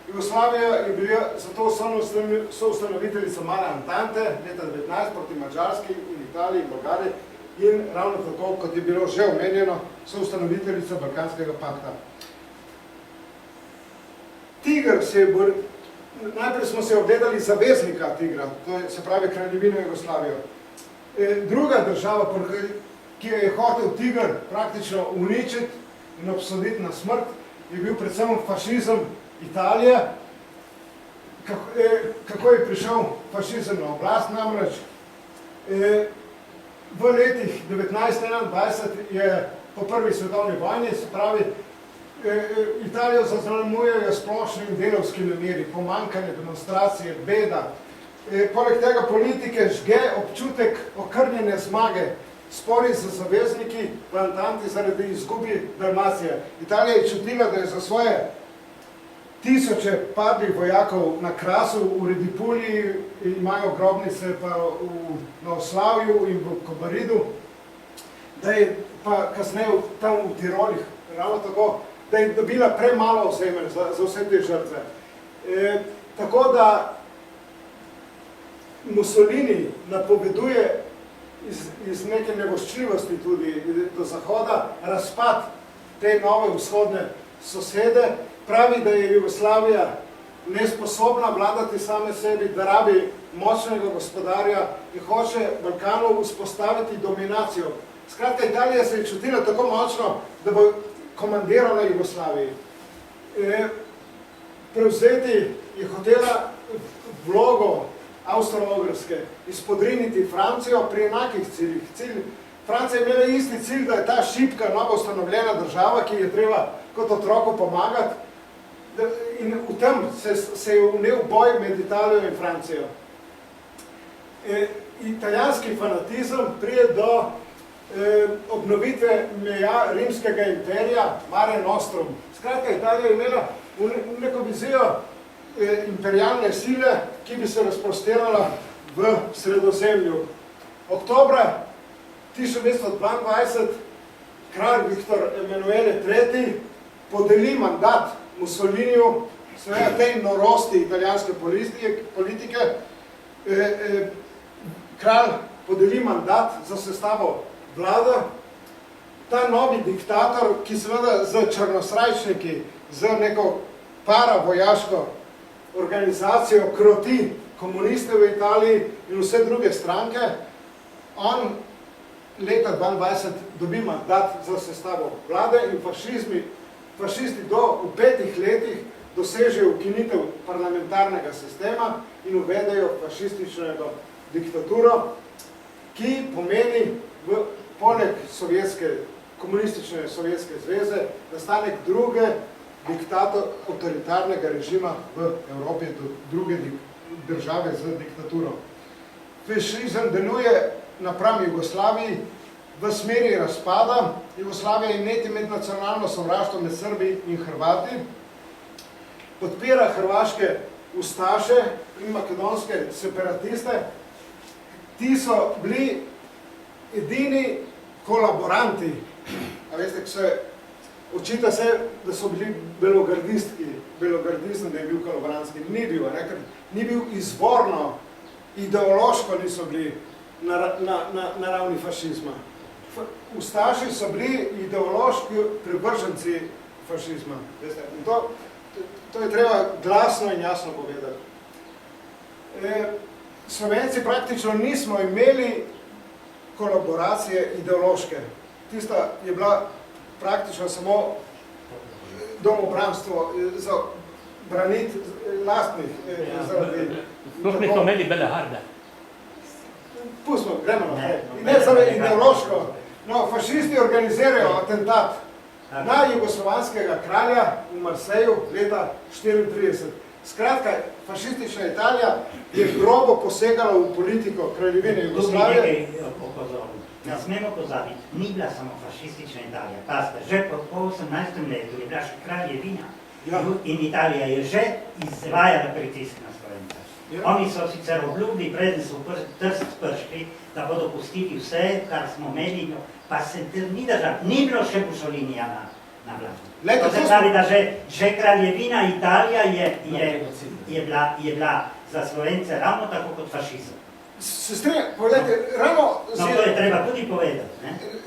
Jugoslavija je bila zato soustanoviteljica Male Antante leta 19 proti Madžarski in Italiji in Bolgariji in ravno tako, kot je bilo že omenjeno, soustanoviteljica Balkanskega pakta. Tiger najprej smo se ogledali zaveznika Tigra, to je, se pravi kraljevino Jugoslavijo. Druga država, ki jo je hotel Tiger praktično uničiti in obsoditi na smrt, je bil predvsem fašizem Italije. Kako je prišel fašizem na oblast namreč? V letih 1921 je po prvi svetovni vojni, se pravi, Italijo zaznamujejo splošni in delavski nemiri, pomanjkanje demonstracije, beda. Poleg tega politike žge občutek okrnjene zmage, spori z zavezniki v Antanti zaradi izgubi Dalmacije. Italija je čutila, da je za svoje tisoče padlih vojakov na Krasu, v Redipulji, imajo grobnice pa na Oslavju in v Kobaridu, da je pa kasneje tam v Tirolih, ravno tako, da je dobila premalo ozemelj za vse te žrtve. Tako da Mussolini napoveduje iz neke nevoščljivosti tudi do Zahoda razpad te nove vzhodne sosede, pravi, da je Jugoslavija nesposobna vladati same sebi, da rabi močnega gospodarja in hoče Balkanu vzpostaviti dominacijo. Skratka, Italija se je čutila tako močno, da bo komandirala Jugoslaviji. Prevzeti je hotela vlogo Avstro-Ogrske, izpodriniti Francijo pri enakih ciljih. Francija je imela isti cilj, da je ta šibka, novo ustanovljena država, ki je treba kot otroku pomagati. In v tem se je vnel boj med Italijo in Francijo. Italijanski fanatizem prije do obnovitve meja rimskega imperija, Mare Nostrum. Skratka, Italija je imela neko vizijo imperialne sile, ki bi se razprostirala v Sredozemlju. Oktobra 1922 kralj Viktor Emanuele III. Podeli mandat Mussoliniju, seveda tej norosti italijanske politike, kralj podeli mandat za sestavo vlade. Ta novi diktator, ki seveda z črnosrajčniki, z neko paravojaško organizacijo kroti komuniste v Italiji in vse druge stranke, on leta 1922 dobi mandat za sestavo vlade in fašisti v 5 letih dosežejo ukinitev parlamentarnega sistema in uvedejo fašistično diktaturo, ki pomeni poleg komunistične Sovjetske zveze nastanek druge avtoritarnega režima v Evropi, druge države z diktaturo. Fašizem deluje napram Jugoslaviji v smeri razpada. Jugoslavija je imeti mednacionalno sovraštvo med Srbi in Hrvati, podpira hrvaške ustaše in makedonske separatiste. Ti so bili edini kolaboranti. A veste, očita se, da so bili belogardistki, da je bil kolaborantski. Ni bil, ni bil izvorno, ideološko niso bili na ravni fašizma. Ustaši so bili ideološki privrženci fašizma. In to je treba glasno in jasno povedati. Slovenci praktično nismo imeli kolaboracije ideološke. Tista je bila praktično samo domobranstvo za braniti lastnih zaradi. Sploh nismo imeli Beleharda. Pustimo, gremo naprej. Ne samo ideološko. No, fašisti organizirajo atentat na jugoslovanskega kralja v Marseju leta 1934. Skratka, fašistična Italija je grobo posegala v politiko kraljevine Jugoslavije. Tu bi nekaj opozoril. Ne smemo pozabiti, ni bila samo fašistična Italija. Pazite, že po 18. letu je bila še kraljevina in Italija je že izvajala pritisk na Slovence. Oni so sicer obljubili, preden so trst pršli, da bodo pustili vse, kar smo imeli, pa se ni držal, ni bilo še Mussolinija na vladi. To se pravi, da že kraljevina Italija je bila za Slovence ravno tako kot fašizem. Sestri, povedajte, ravno... No, to je treba tudi povedati,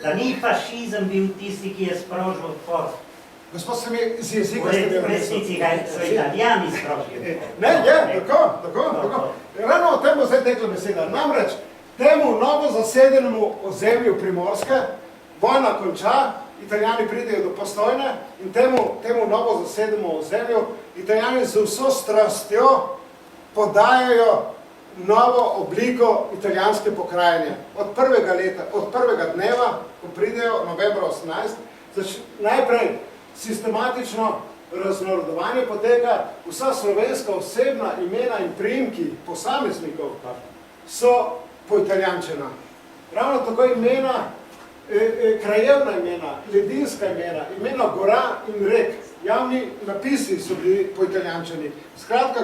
da ni fašizem bil tisti, ki je sprožil odpor. Gospod se mi z jezika ste bil... V resnici ga so Italijani sprožili. Ne, je, tako. Ravno o tem bo zdaj tekla beseda. Namreč, temu novo zasedenemu ozemlju Primorske vojna konča, Italijani pridejo do Postojne in temu novo zasedenemu ozemlju Italijani z vso strastjo podajajo novo obliko italijanske pokrajine. Od prvega dneva, ko pridejo, novembra 18, najprej sistematično raznarodovanje poteka, vsa slovenska osebna imena in priimki posameznikov so poitalijančena. Ravno tako imena, krajevna imena, ledinska imena, imena gora in rek, javni napisi so bili poitalijančeni. Skratka,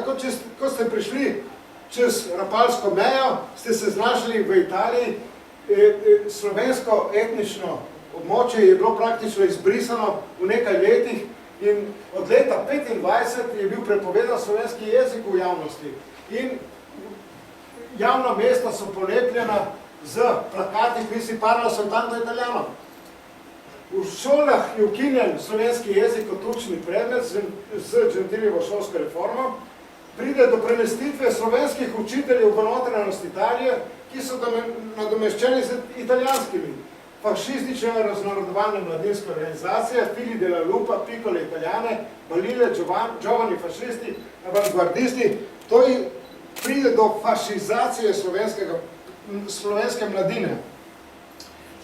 ko ste prišli čez Rapalsko mejo, ste se znašli v Italiji, slovensko etnično območje je bilo praktično izbrisano v nekaj letih in od leta 1925 je bil prepovedan slovenski jezik v javnosti. In javna mesta so polepljena z plakati, ki si parla soltanto italijano. V šolah je ukinjen slovenski jezik kot učni predmet z Gentilijevo šolsko reformo. Pride do premestitve slovenskih učiteljev v notranjost Italije, ki so nadomeščeni z italijanskimi. fašistične raznorodovane mladinske organizacije, Fili della Lupa, Piccole Italijane, Balile, Giovani fašisti, avantgardisti, to pride do fašizacije slovenske mladine.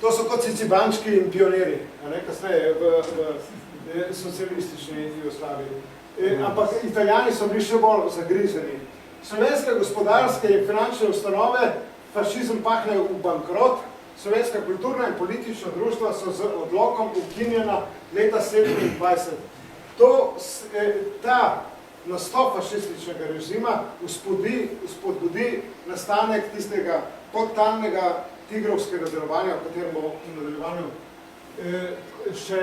To so kot cicibančki in pioniri, kasneje v socialistični Jugoslaviji. Ampak Italijani so bili še bolj zagrizeni. Slovenske gospodarske in finančne ustanove fašizem pahne v bankrot, slovenska kulturna in politična društva so z odlokom ukinjena leta 1927. Ta nastop fašističnega režima spodbudi nastanek tistega podtalnega tigrovskega delovanja, o katerem bo v nadaljevanju še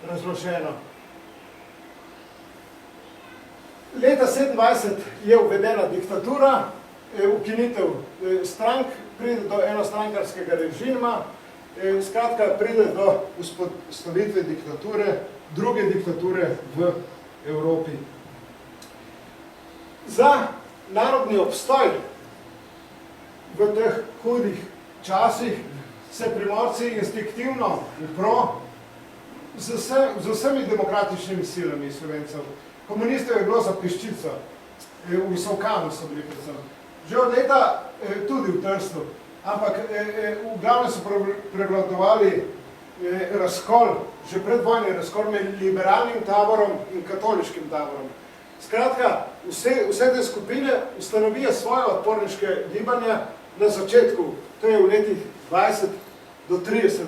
razloženo. Leta 1927 je uvedena diktatura, ukinitev strank, pride do enostrankarskega režima, skratka pride do vzpostavitve diktature, druge diktature v Evropi. Za narodni obstoj v teh hudih časih se Primorci instinktivno upro z vsemi demokratičnimi silami Slovencev. Komunistov je bilo za peščico, v Solkanu so bili predvsem. Že od leta tudi v Trstu, ampak v glavnem so prevladovali razkol, že predvojni razkol med liberalnim taborom in katoliškim taborom. Skratka, vse te skupine ustanovijo svoje odporniške gibanja na začetku, to je v letih 20 do 30.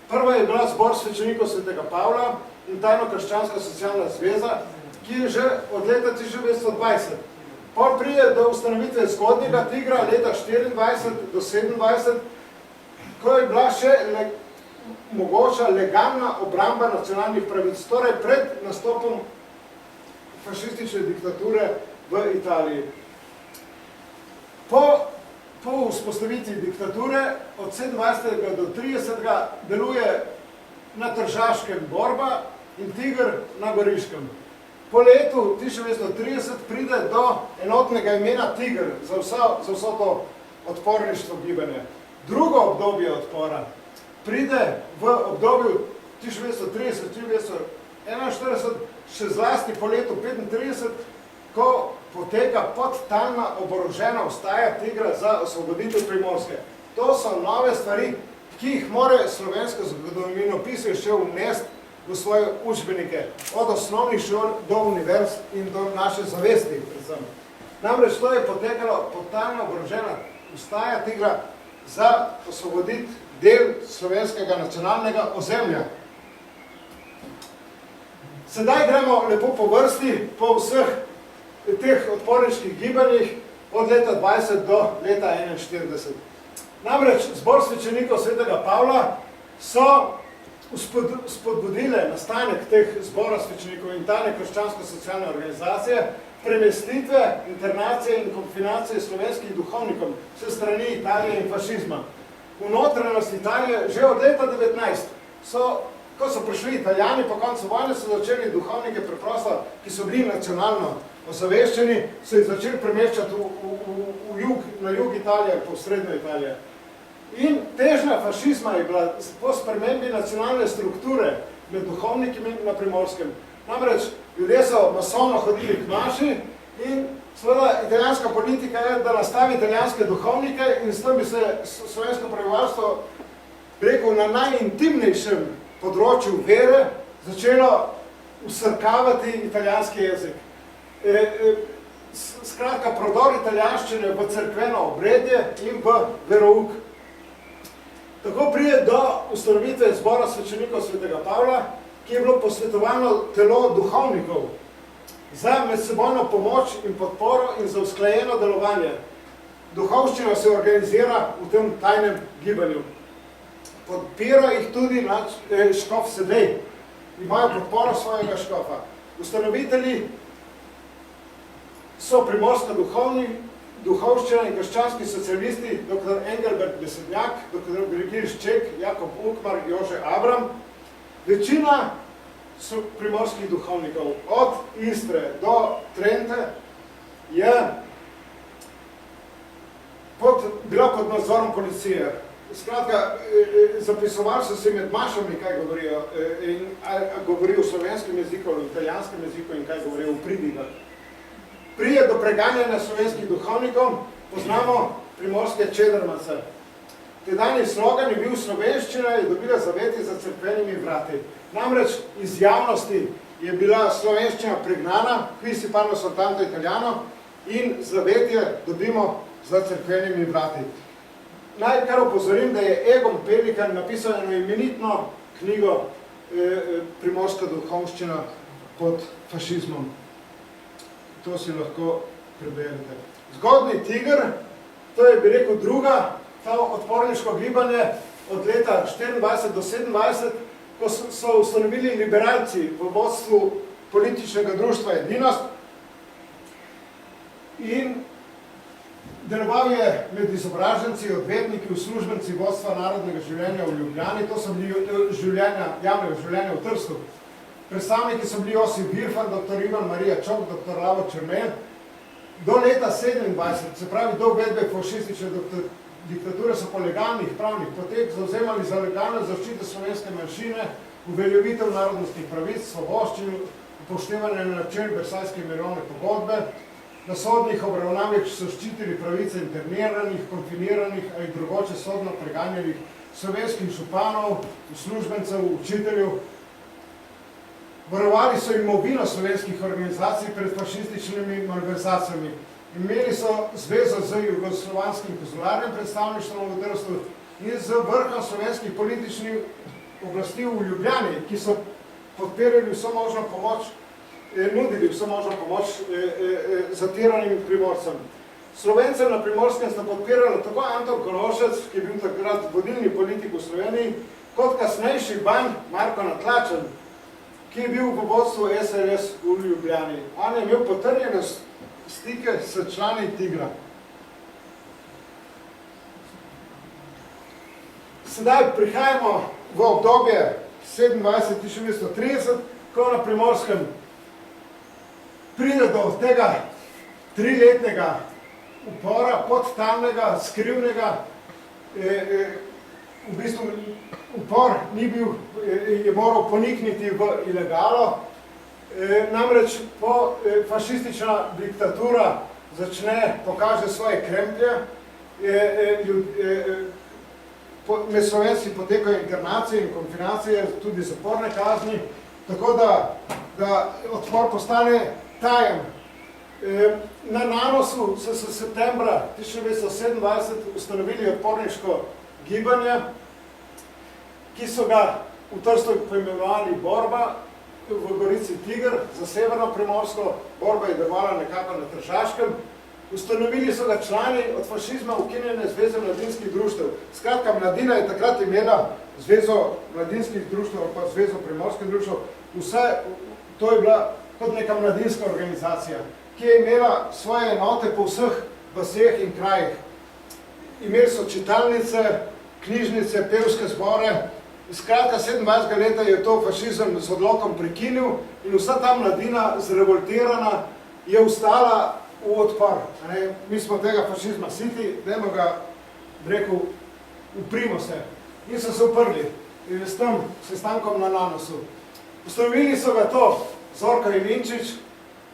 Prva je bila Zbor svečenikov svetega Pavla in Tajno-krščanska socialna zveza, ki je že od leta 1920. Pol pride do ustanovitve Zgodnjega tigra leta 1924 do 1927, ko je bila še mogoča legalna obramba nacionalnih pravic, torej pred nastopom fašistične diktature v Italiji. Po vzpostavitvi diktature od 27. do 30. deluje na Tržaškem Borba in Tiger na Goriškem. Po letu 1930 pride do enotnega imena Tiger za vso to odporništvo gibanje. Drugo obdobje odpora pride v obdobju 1930-1941, še zlasti po letu 1935, ko poteka podtalna oborožena vstaja Tigra za osvoboditev Primorske. To so nove stvari, ki jih mora slovensko zgodovinopisje še vnesti v svoje učbenike, od osnovnih šol do univerz in do naše zavesti predvsem. Namreč to je potekalo podtalna oborožena vstaja Tigra za osvoboditi del slovenskega nacionalnega ozemlja. Sedaj gremo lepo po vrsti, po vseh teh odporniških gibanjih od leta 20 do leta 41. Namreč Zbor svečenikov svetega Pavla so spodbudile nastanek teh zbora svečenikov in Tajno-krščansko-socialne organizacije, premestitve, internacije in konfinacije slovenskih duhovnikov s strani Italije in fašizma. V notranjost Italije že od leta 19 ko so prišli Italijani, po koncu vojne so začeli duhovnike preprosto, ki so bili nacionalno ozaveščeni, so jih začeli premeščati na jug Italije, po srednjo Italije. In težnja fašizma je bila po spremembi nacionalne strukture med duhovniki na Primorskem. Namreč ljudje so masovno hodili k maši in seveda italijanska politika je, da nastavi italijanske duhovnike in s tem bi se slovensko prebivalstvo rekel na najintimnejšem področju vere začelo usrkavati italijanski jezik. Skratka, prodor italijanščine v cerkveno obredje in v verouk. Tako pride do ustanovitve Zbora svečenikov svetega Pavla, ki je bilo posvetovalno telo duhovnikov za medsebojno pomoč in podporo in za usklajeno delovanje. Duhovščina se organizira v tem tajnem gibanju. Podpira jih tudi škof Sedej. Imajo podporo svojega škofa. Ustanovitelji so primorska duhovščina in krščanski socialisti, dr. Engelbert Besednjak, dr. Grigir Šček, Jakob Ukmar, Jože Abram. Večina so primorskih duhovnikov, od Istre do Trente, je bila pod nadzorom policije. Skratka, zapisovali so se med mašami, kaj govorijo, in govorijo v slovenskem jeziku, v italijanskem jeziku in kaj govorijo v pridigah. Prije do preganjanja slovenskih duhovnikov poznamo primorske čedrmance. Tedajni slogan je bil slovenščina je dobila zaveti za cerkvenimi vrati. Namreč iz javnosti je bila slovenščina pregnana, qui si parla soltanto italiano, in zavetje dobimo za cerkvenimi vrati. Naj kar opozorim, da je Egon Pelikan napisal eno imenitno knjigo Primorska duhovščina pod fašizmom. To si lahko preberete. Zgodni tiger, to je, bi rekel, druga, ta odporniško gibanje od leta 24 do 27, ko so ustanovili liberalci v vodstvu političnega društva Edinost in deloval je med izobraženci, odvetniki, uslužbenci vodstva narodnega življenja v Ljubljani, to so bili javnega življenja v Trstu. Predstavniki so bili Josip Virfan, dr. Ivan Marija Čok, dr. Lavo Čermen. Do leta 27, se pravi do uvedbe fašistične diktature, so po legalnih pravnih poteh zavzemali za legalno zaščito slovenske manjšine, uveljavitev narodnostnih pravic, svoboščin, upoštevanje načel Versajske mirovne pogodbe. Na sodnih obravnavah so ščitili pravice interniranih, konfiniranih ali drugače sodno preganjenih slovenskih županov, uslužbencev, učiteljev. Varovali so imovino slovenskih organizacij pred fašističnimi malverzacijami. Imeli so zvezo z jugoslovanskim konzularnim predstavništvom v Trstu in z vrhom slovenskih političnih oblasti v Ljubljani, ki so podpirali vso možno pomoč, nudili vso možno pomoč zatiranim Primorcem. Slovencem na Primorskem sta podpirala tako Anton Korošec, ki je bil takrat vodilni politik v Sloveniji, kot kasnejši ban Marko Natlačen, ki je bil v vodstvu SLS v Ljubljani. On je imel potrjene stike s člani Tigra. Sedaj prihajamo v obdobje 27-1930, ko na Primorskem pride do tega 3-letnega upora, podtalnega, skrivnega, v bistvu upor ni bil, je moral ponikniti v ilegalo, namreč fašistična diktatura pokaže svoje kremplje, med Slovenci potekajo internacije in konfinacije, tudi zaporne kazni, tako da odpor postane tajen. Na Nanosu so se septembra 1927 ustanovili odporniško gibanje, ki so ga v Trstu poimenovali Borba, v Gorici Tiger, za severno Primorsko, Borba je delovala nekako na Tržaškem. Ustanovili so ga člani od fašizma ukinjene Zveze mladinskih društev. Skratka, mladina je takrat imela Zvezo mladinskih društev, pa Zvezo primorskih društev. To je bila kot neka mladinska organizacija, ki je imela svoje enote po vseh vaseh in krajih. Imeli so čitalnice, knjižnice, pevske zbore. Skratka, 27. leta je to fašizem z odlokom prekinil in vsa ta mladina, zrevoltirana, je ustala v odpor. Mi smo tega fašizma siti, dajmo ga, rekel, uprimo se. In so se uprli s tem sestankom na Nanosu. Ustanovili so ga to Zorko Jelinčič,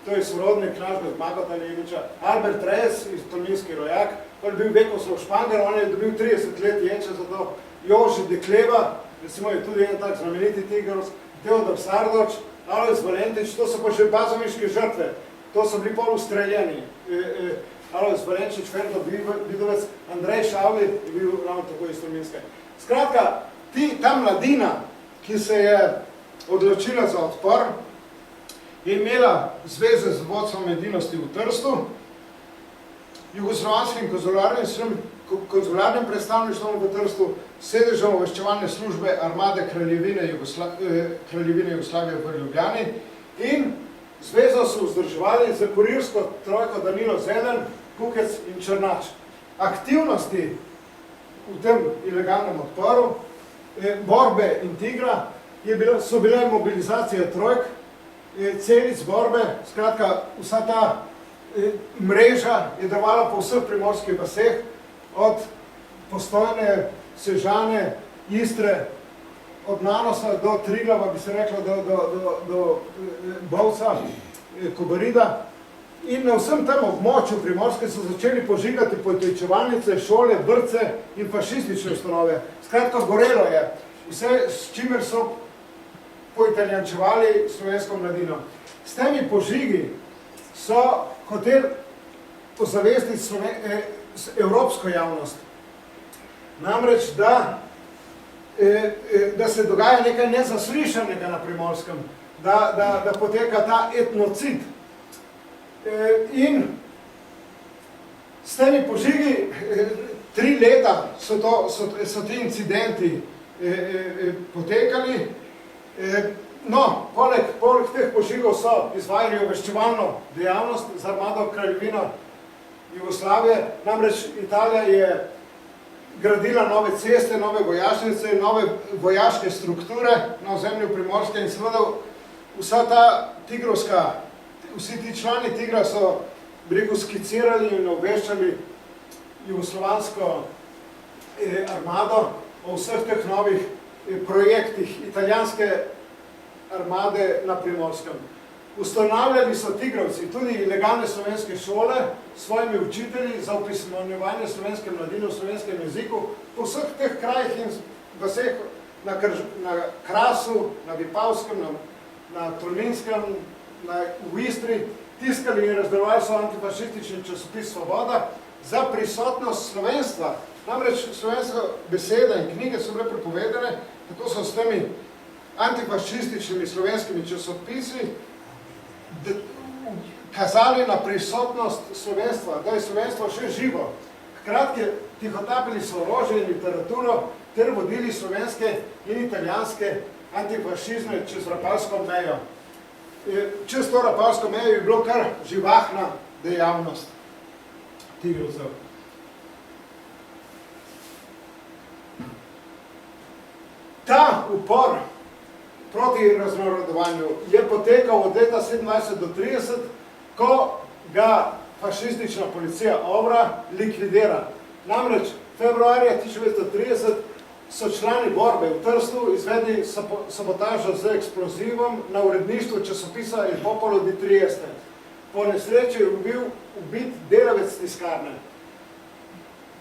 to je sorodnik našega Zmagota Jelinčiča, Albert Reyes, tolminski rojak, on je bil Vekoslav Španger, on je dobil 30 let ječe za to, Jože Dekleva, recimo je tudi en tak znameniti Tigros, Teodor Sardoč, Alojz Valentič, to so pa že bazoviške žrtve, to so bili pol ustreljeni. Alojz Valentič, Ferdo Vidovec, Andrej Šavli je bil ravno tako iz Tolminske. Skratka, ta mladina, ki se je odločila za odpor, je imela zveze z vodstvom Edinosti v Trstu, jugoslovanskim konzularnim predstavništvom v Trstu, sedežem obveščevalne službe armade Kraljevine Jugoslavije v Ljubljani in zvezo so vzdrževali za kurirsko trojko Danilo Zelen, Kukec in Črnač. Aktivnosti v tem ilegalnem odporu, Borbe in Tigra, so bile mobilizacije trojk, celic Borbe, skratka vsa ta mreža je delovala po vseh primorskih vaseh, od Postojne, Sežane, Istre, od Nanosa do Triglava, bi se reklo, do Bovca, Kobarida. In na vsem tem območju Primorske so začeli požigati potečevalnice, šole, vrtce in fašistične ustanove. Skratka, gorelo je. Vse, s čimer so poitalijančevali slovensko mladino. S temi požigi so hoteli ozavestiti evropsko javnost. Namreč, da se dogaja nekaj nezaslišanega na Primorskem, da poteka ta etnocid. In s temi požigi 3 leta so ti incidenti potekali. No, poleg teh požigov so izvajali obveščevalno dejavnost z armado Kraljevina Jugoslavije. Namreč Italija je gradila nove ceste, nove vojašnice, nove vojaške strukture na ozemlju Primorske in seveda vsa ta tigrovska, vsi ti člani Tigra so, bi rekel, skicirali in obveščali jugoslovansko armado o vseh teh novih projektih italijanske armade na Primorskem. Ustanavljali so Tigrovci tudi ilegalne slovenske šole s svojimi učitelji za opismenjevanje slovenske mladine v slovenskem jeziku po vseh teh krajih in vseh na Krasu, na Vipavskem, na Tolminskem, v Istri, tiskali in razdelovali so antifašistični časopis Svoboda za prisotnost slovenstva. Namreč slovenska beseda in knjige so bile prepovedane, tako so s temi antifašističnimi slovenskimi časopisi kazali na prisotnost slovenstva, da je slovenstvo še živo. Hkrati tihotapili so orožje in literaturo ter vodili slovenske in italijanske antifašizme čez Rapalsko mejo. Čez to Rapalsko mejo je bilo kar živahna dejavnost Tigrovcev. Ta upor proti raznorodovanju je potekal od leta 27 do 30, ko ga fašistična policija Ovra likvidira. Namreč februarja 1930 so člani borbe v Trstu izvedli sabotažo z eksplozivom na uredništvu časopisa Il Popolo di Trieste. Po nesreči je bil ubit delavec tiskarne.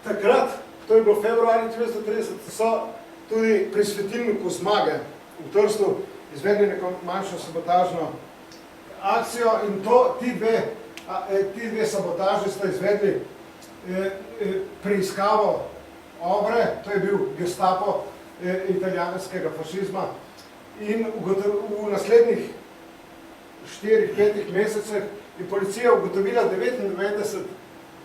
Takrat, to je bilo februarja 1930, so tudi pri svetilniku Zmage v Trstu izvedli neko manjšo sabotažno akcijo in ti dve sabotaži sta izvedli preiskavo Ovre, to je bil gestapo italijanskega fašizma in v naslednjih 4-5 mesecih je policija ugotovila 99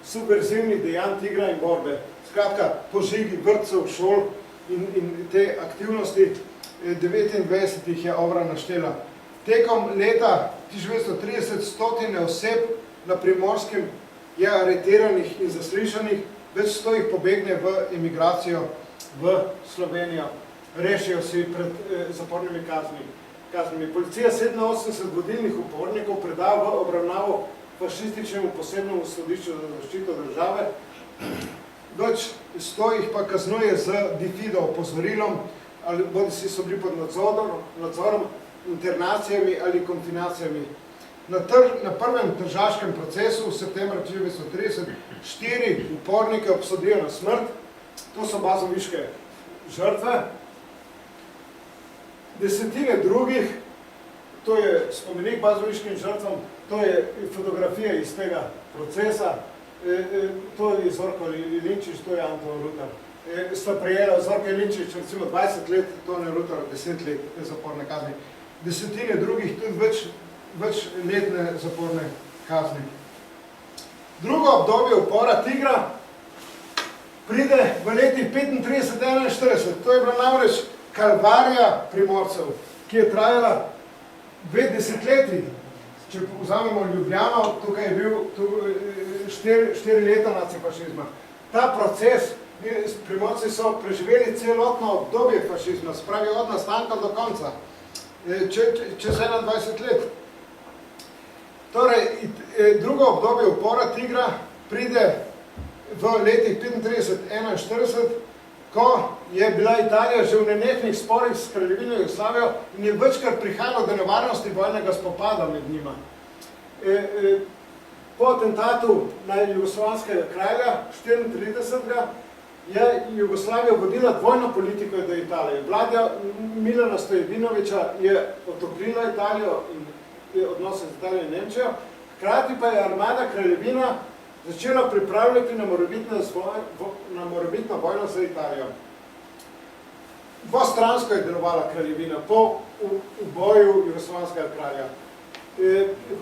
subverzivnih dejanj Tigra in borbe. Skratka, požigi vrtcev, šol in te aktivnosti, 29 jih je Ovra naštela. Tekom leta 1930 stotine oseb na Primorskem je aretiranih in zaslišanih, več 100 jih pobegne v emigracijo v Slovenijo. Rešijo si pred zapornimi kaznimi. Policija 87 vodilnih upornikov preda v obravnavo fašističnemu posebnemu sodišču za zaščito države. Več 100 jih pa kaznuje z diffido opozorilom, ali bodisi so bili pod nadzorom, internacijami ali konfinacijami. Na prvem tržaškem procesu v septembra 1930 4 upornike obsodijo na smrt, to so bazoviške žrtve. Desetine drugih, to je spomenik bazoviškim žrtvam, to je fotografija iz tega procesa, to je Zorko Linčič, to je Anton Rutar. Sta prejela Zorko Linčič recimo 20 let, Tone Rutar 10 let zaporne kazni. Desetine drugih tudi večletne zaporne kazni. Drugo obdobje upora Tigra pride v letih 35-41. To je bila namreč kalvarija Primorcev, ki je trajala 2 desetletji. Če vzamemo Ljubljano, tukaj je bil 4 leta nacifašizma. Ta proces, Primorci so preživeli celotno obdobje fašizma, spravi od nastanka do konca, čez 21 let. Torej, drugo obdobje upora Tigra pride v letih 35-41, ko je bila Italija že v nenehnih sporih s kraljevino Jugoslavijo in je večkrat prihajalo do nevarnosti vojnega spopada med njima. Po atentatu na jugoslovanskega kralja 34. je Jugoslavija vodila dvojno politiko do Italije. Vlada Milana Stojadinovića je otoplila Italijo in odnose z Italijo in Nemčijo, hkrati pa je armada kraljevina začela pripravljati na morebitno vojno za Italijo. Dvostransko je delovala kraljevina po uboju jugoslovanskega kralja.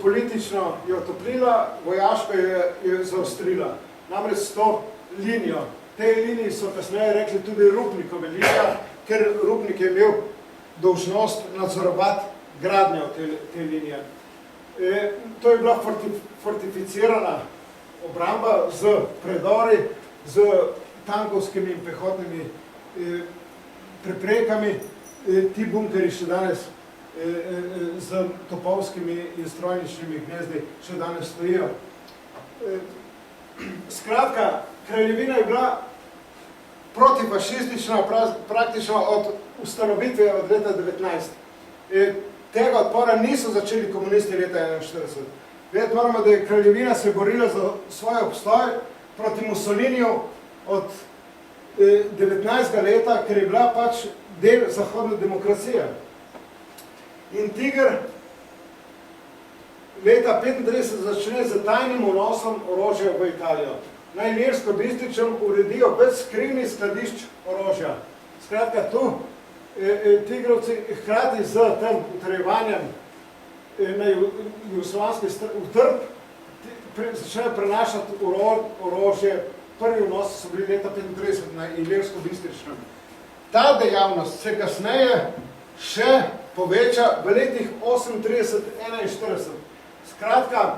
Politično je otoplila, vojaško je zaostrila. Namreč s to linijo. Tej liniji so kasneje rekli tudi Rupnikove linija, ker Rupnik je imel dolžnost nadzorovati gradnjo te linije. To je bila fortificirana obramba z predori, z tankovskimi in pehotnimi preprekami. Ti bunkeri še danes z topovskimi in strojničnimi gnezdi še danes stojijo. Skratka, kraljevina je bila protifašistična praktično od ustanovitve od leta 19. Tega odpora niso začeli komunisti leta 1941. Vedeti moramo, da je kraljevina se borila za svoj obstoj proti Mussoliniju od 19. leta, ker je bila pač del zahodne demokracije. In Tiger leta 1935 začne z tajnim vnosom orožja v Italijo. Na Ilirsko-Bistričem uredijo več skrivnih skladišč orožja. Skratka, tu tigrovci hkrati z tem utrjevanjem na jugoslovanski utrp začnejo prenašati orožje. Prvi vnos so bili leta 1935 na Ilirsko-Bistričem. Ta dejavnost se kasneje še poveča v letih 38-41. Skratka,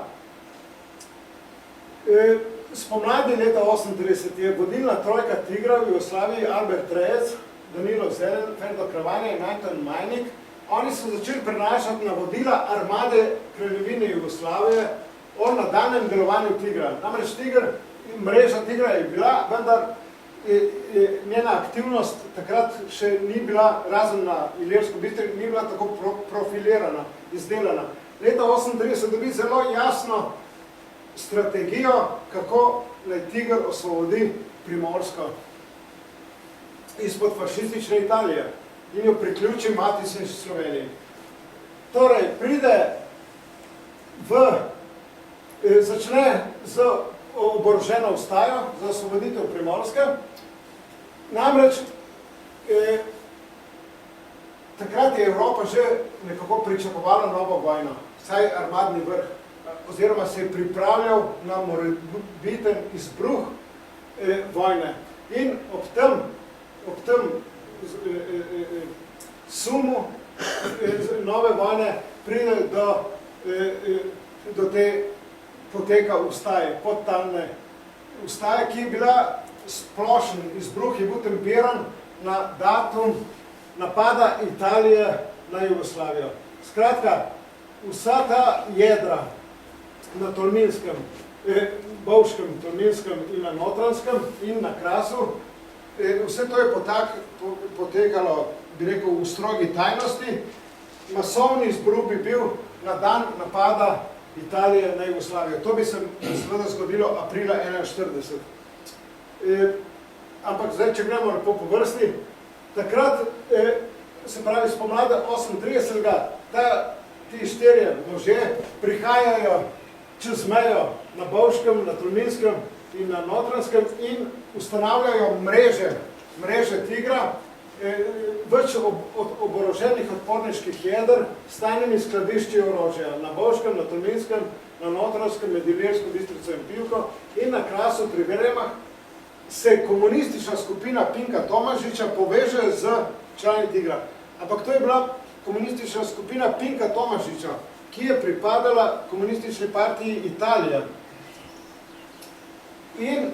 spomladi leta 38 je vodilna trojka Tigra v Jugoslaviji Albert Rejec, Danilo Zelen, Ferdo Kravanja in Anton Majnik. Oni so začeli prenašati navodila armade kraljevine Jugoslavije o nadaljnjem delovanju Tigra. Namreč mreža Tigra je bila, vendar njena aktivnost takrat še ni bila, razen na Ilirsko-Bistrici, ni bila tako profilirana, izdelana. Leta 1938 dobi zelo jasno strategijo, kako naj Tiger osvobodi Primorsko izpod fašistične Italije in jo priključi matični Sloveniji. Torej, začne z oboroženo vstajo za osvoboditev Primorske. Namreč, takrat je Evropa že nekako pričakovala novo vojno, vsaj armadni vrh, oziroma se je pripravljal na morebiten izbruh vojne. In ob tem sumu nove vojne pride do te poteka vstaje, podtalne vstaje, ki je bila splošen izbruh, je bil tempiran na datum napada Italije na Jugoslavijo. Skratka, vsa ta jedra na Tolminskem, Bovškem, Tolminskem in na Notranjskem in na Krasu, vse to je potekalo, bi rekel, v strogi tajnosti. Masovni izbruh bi bil na dan napada Italije na Jugoslavijo. To bi se seveda zgodilo aprila 1941. Ampak zdaj, če gremo lepo po vrsti, takrat, se pravi spomlada 38. Ti štirje možje prihajajo čez mejo na Bovškem, na Tolminskem in na Notranjskem in ustanavljajo mreže Tigra, več oboroženih odporniških jeder s tajnimi skladišči orožja na Bovškem, na Tolminskem, na Notranjskem, med Ilirsko-Bistrico in Pivko in na Krasu pri Veremah se komunistična skupina Pinka Tomažiča poveže z člani Tigra. Ampak to je bila komunistična skupina Pinka Tomažiča, ki je pripadala komunistični partiji Italije. In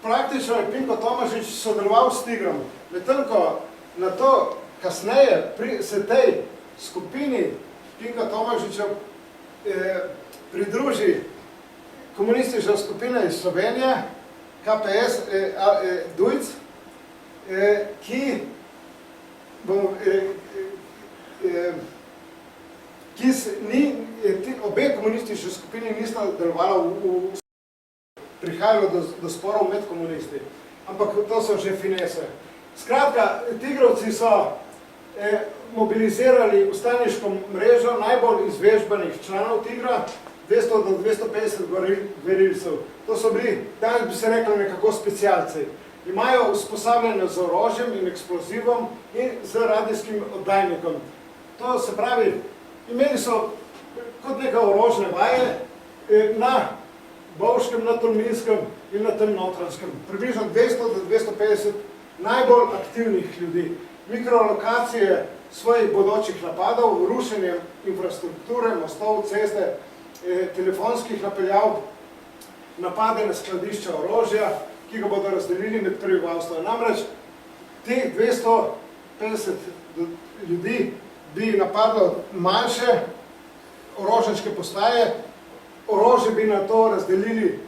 praktično je Pinko Tomažič sodeloval s Tigrom. Medtem ko na to kasneje se tej skupini Pinka Tomažiča pridruži komunistična skupina iz Slovenije, KPS Dujc, ki obe komunistični skupini nista delovala prihajalo do sporov med komunisti. Ampak to so že finese. Skratka, tigrovci so mobilizirali ustaniško mrežo najbolj izvežbanih članov Tigra, 200 do 250 gverilcev. To so bili, danes bi se rekli, nekako specialci. Imajo usposabljanje z orožjem in eksplozivom in z radijskim oddajnikom. To se pravi, imeli so kot neka orožne vaje na Bovškem, na Tolminskem in na tem Notranskem. Približno 200 do 250 najbolj aktivnih ljudi. Mikrolokacije svojih bodočih napadov, rušenje infrastrukture, mostov, ceste, telefonskih napeljav, napade na skladišča orožja, ki ga bodo razdelili med prebivalstvo. Namreč teh 250 ljudi bi napadlo manjše orožniške postaje, orožje bi na to razdelili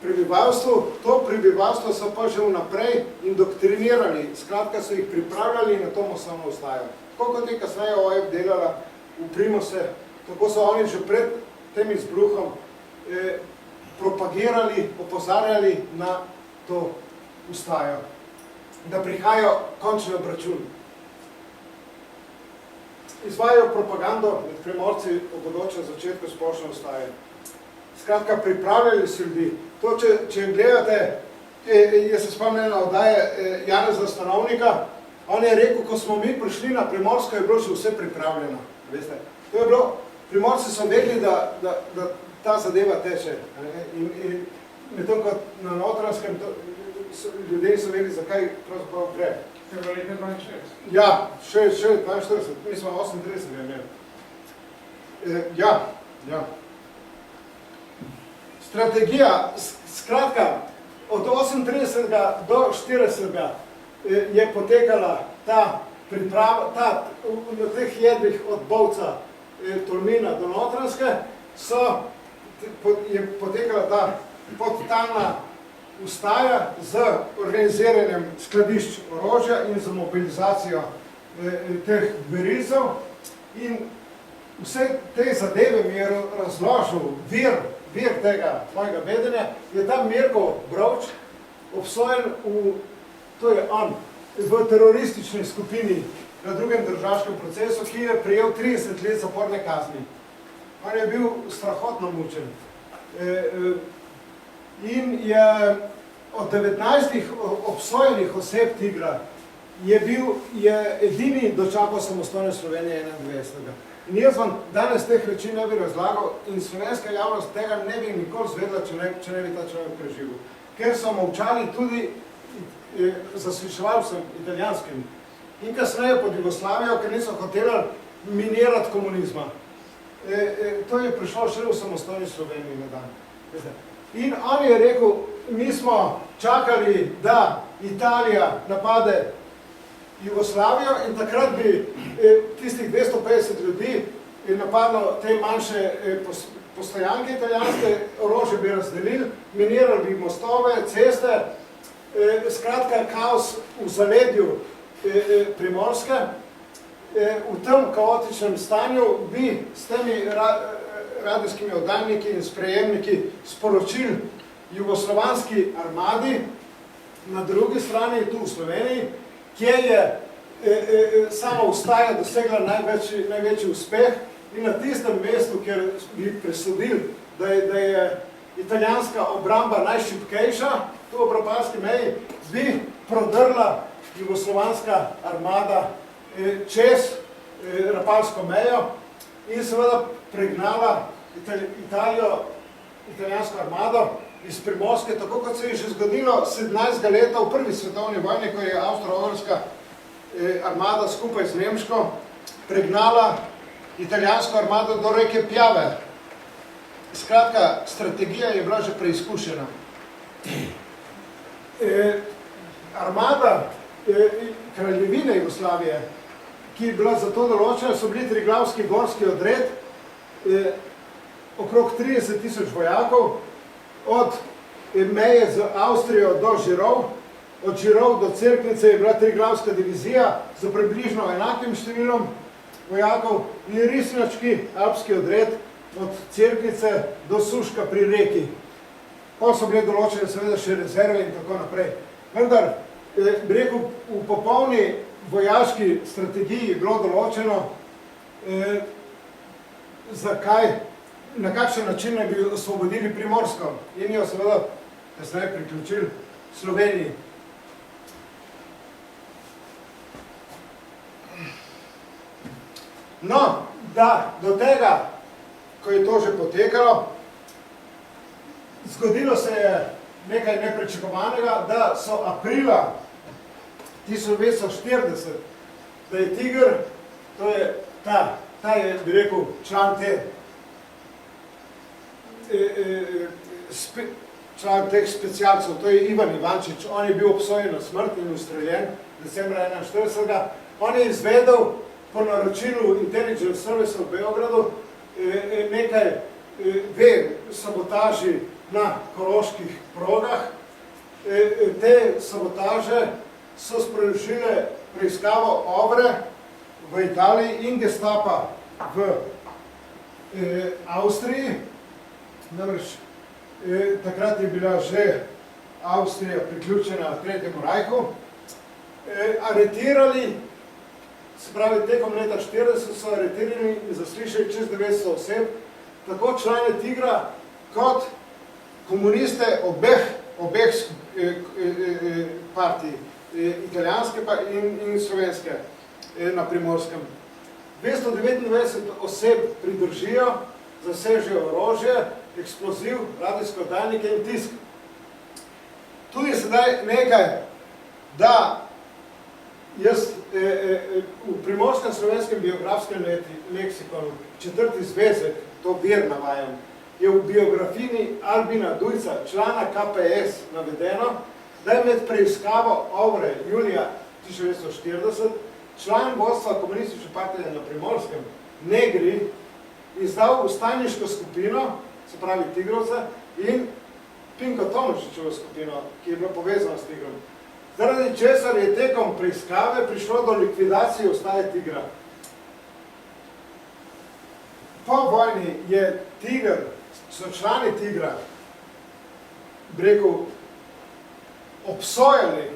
prebivalstvu, to prebivalstvo so pa že vnaprej indoktrinirali, skratka so jih pripravljali in na to masovno ostajajo. Tako kot je kasneje OEP delala v Primose, tako so oni že pred tem izbruhom propagirali, opozarjali na to ustajo, da prihajajo končni obračun. Izvajajo propagando med Primorci o bodočem začetku splošne ustaje. Skratka, pripravljali so ljudi. To, če gledate, jaz se spomnim na oddaje Janeza Stanovnika, on je rekel, ko smo mi prišli na Primorsko, je bilo že vse pripravljeno. Veste? To je bilo, Primorci so vedeli, da ta zadeva teče. In medtem kot na Notranskem, ljudje so vedeli, zakaj pravzaprav gre. To je bilo leta 62. Ja, še 42, mi smo 38 imeli. Ja. Strategija, skratka, od 38. do 40. je potekala ta priprava, na teh jedrih od Bovca, Tolmina do Notranske, je potekala ta podtalna ustaja z organiziranjem skladišč orožja in z mobilizacijo teh gverilcev. In vse te zadeve mi je razložil vir tega mojega vedenja, je ta Mirko Brovč obsojen v teroristični skupini na drugem državskem procesu, ki je prejel 30 let zaporne kazni. On je bil strahotno mučen. In je od 19 obsojenih oseb Tigra je edini dočakal samostojne Slovenije 21. In jaz vam danes teh reči ne bi razlagal in slovenska javnost tega ne bi nikoli zvedla, če ne bi ta človek preživel. Ker so molčali tudi, zasliševal sem italijanskim in kasneje pod Jugoslavijo, ker niso hoteli minirati komunizma. To je prišlo še v samostojni Sloveniji na dan. In on je rekel, mi smo čakali, da Italija napade Jugoslavijo in takrat bi tistih 250 ljudi napadlo te manjše postojanke italijanske, orožje bi razdelili, minirali bi mostove, ceste, skratka kaos v zaledju Primorske. V tem kaotičnem stanju bi s temi radijskimi oddajniki in sprejemniki sporočili jugoslovanski armadi na drugi strani, tu v Sloveniji, kjer je sama ustaja dosegla največji uspeh in na tistem mestu, kjer bi presodili, da je italijanska obramba najšibkejša, tu v Rapalski meji, bi prodrla jugoslovanska armada čez Rapalsko mejo in seveda pregnala italijansko armado iz Primorske, tako kot se je že zgodilo 17. leta v prvi svetovni vojni, ko je avstro-ogrska armada skupaj z nemško pregnala italijansko armado do reke Piave. Skratka, strategija je bila že preizkušena. Armada kraljevine Jugoslavije, ki je bila za to določena, so bili Triglavski gorski odred, okrog 30 000 vojakov, od meje z Avstrijo do Žirov, od Žirov do Cerknice je bila Triglavska divizija z približno enakim številom vojakov in Risnački alpski odred od Cerknice do Suška pri reki. Pa so bile določene seveda še rezerve in tako naprej. Vendar, bi rekel, v popolni vojaški strategiji je bilo določeno, na kakšen način naj bi osvobodili Primorsko in jo seveda kasneje priključili Sloveniji. No, da do tega, ko je to že potekalo, zgodilo se je nekaj nepričakovanega, da so aprila 1940, da je Tiger, to je ta je, bi rekel, član član teh specialcev, to je Ivan Ivančič, on je bil obsojen na smrt in ustreljen decembra 1941. On je izvedel po naročilu Intelligence Service v Beogradu nekaj sabotaži na koroških progah. Te sabotaže so sprožile preiskavo OVRE v Italiji in Gestapa v Avstriji. Namreč, takrat je bila že Avstrija priključena Tretjemu rajhu. Aretirali, se pravi, tekom leta 1940 so aretirali in zaslišali čez 900 oseb, tako člane Tigra kot komuniste obeh partij, italijanske in slovenske na Primorskem. 229 oseb pridržijo, zasežejo orožje, eksploziv, radijske oddajnike in tisk. Tu je sedaj nekaj, da jaz v Primorskem slovenskem biografskem leksikonu, 4. zvezek, to vir navajam, je v biografiji Albina Dujca, člana KPS, navedeno, da je med preiskavo OVRE julija 1940 član vodstva komunistične partije na Primorskem, Negri, izdal ustajniško skupino, se pravi Tigrovca, in Pinko Tomašičevo skupino, ki je bila povezana s Tigrom. Zaradi česar je tekom preiskave prišlo do likvidacije ustaje Tigra. Po vojni je Tiger, so člani Tigra, bi rekel, obsojali,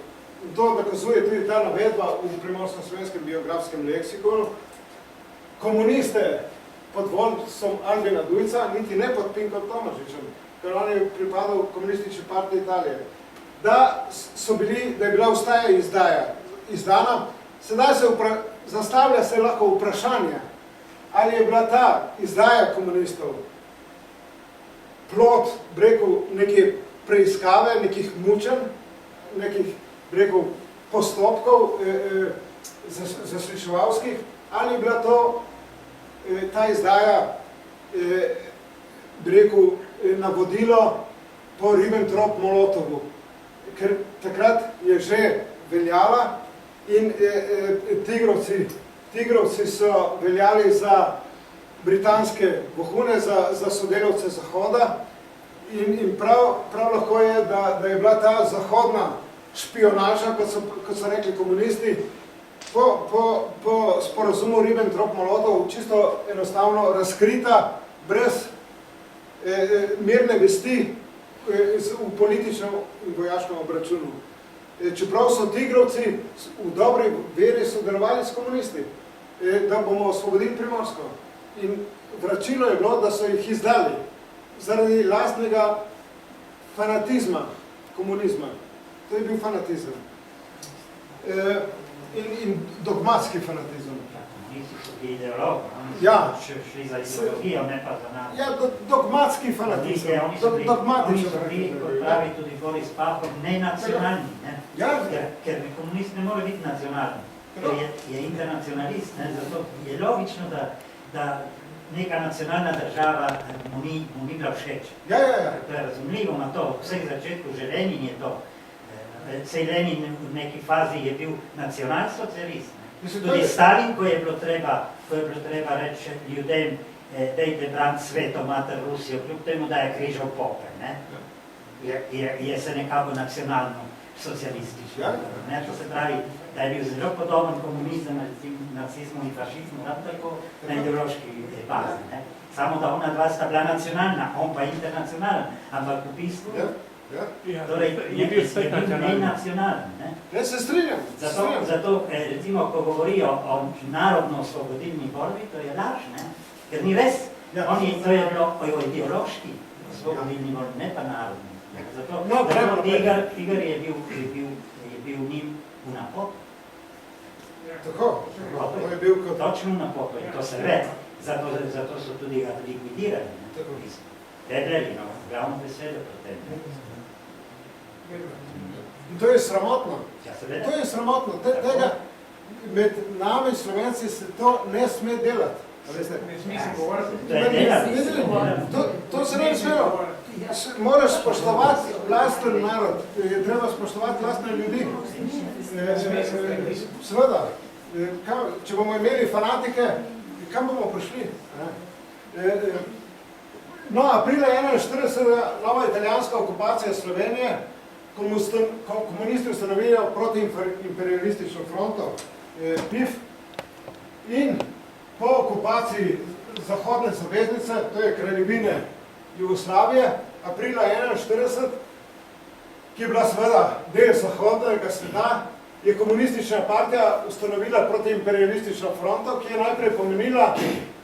in to dokazuje tudi ta navedba v Primorskem slovenskem biografskem leksikonu, komuniste pod vodstvom Albina Dujca, niti ne pod Pinkom Tomašičem, ker on je pripadal komunistični partiji Italije, da je bila ustaja izdana. Sedaj se zastavlja se lahko vprašanje, ali je bila ta izdaja komunistov plod, bi rekel, neke preiskave, nekih mučenj, nekih, bi rekel, postopkov zasliševalskih, ali je bila to ta izdaja, bi rekel, navodilo po Ribbentrop-Molotovu, ker takrat je že veljala in Tigrovci so veljali za britanske vohune, za sodelavce Zahoda in prav lahko je, da je bila ta zahodna špionaža, kot so rekli komunisti, po sporazumu Ribbentrop-Molotov čisto enostavno razkrita, brez mirne vesti v političnem in vojaškem obračunu. Čeprav so Tigrovci v dobri veri sodelovali s komunisti, da bomo osvobodili Primorsko. In vračilo je bilo, da so jih izdali zaradi lastnega fanatizma, komunizma. To je bil fanatizem. In dogmatski fanatizem. Ideolog, ja, šli za ideologijo, ne pa za nas. Ja, dogmatski fanatizem. Oni so bili, kot pravi tudi Boris Pahor, nenacionalni, ne? Ja. Ker komunist ne more biti nacionalni, ker je internacionalist, ne? Zato je logično, da neka nacionalna država mu ni bila všeč. Ja. To je razumljivo, ima to v vseh začetku, že Lenin je to. Sej Lenin v neki fazi je bil nacionalsocialist. Tudi Stalin, ko je bilo treba reči ljudem, dejte braniti sveto mater Rusijo, kljub temu, da je križal pope. je se nekako nacionalno socialistično. Ja. Ne, to se pravi, da je bil zelo podoben komunizem, nacizmu in fašizmu, ravno tako na ideološki bazi. Ne. Samo da ona dva sta bila nacionalna, on pa internacionalen, ampak v bistvu torej, Je bil spet nacionalen. nenacionalen. Ne. Ne, se strinjam. Zato, recimo, ko govorijo o narodno-osvobodilni borbi, to je laž, ne? Ker ni res. To je bilo ideološki osvobodilni borbi, ne pa narodni. Zato Tiger je bil njim v napotu. Tako, to je bil kot... Točno v napotu, in to se ve. Zato so tudi ga likvidirali. Vedeli, no, glavno besedo po tem. In to je sramotno. Ja, seveda. To je sramotno. Tega med nami Slovenci se to ne sme delati. Ne smije se govoriti. To je delati. To se ne smelo. Moraš spoštovati lasten narod, je treba spoštovati lastne ljudi. Seveda, če bomo imeli fanatike, kam bomo prišli? No, aprila 1941, nova italijanska okupacija Slovenije, komunisti ustanovijo protiimperialistično fronto, PIF, in po okupaciji zahodne zaveznice, to je kraljevine Jugoslavije, aprila 1941, ki je bila seveda del zahodnega sveta, je komunistična partija ustanovila protiimperialistično fronto, ki je najprej pomenila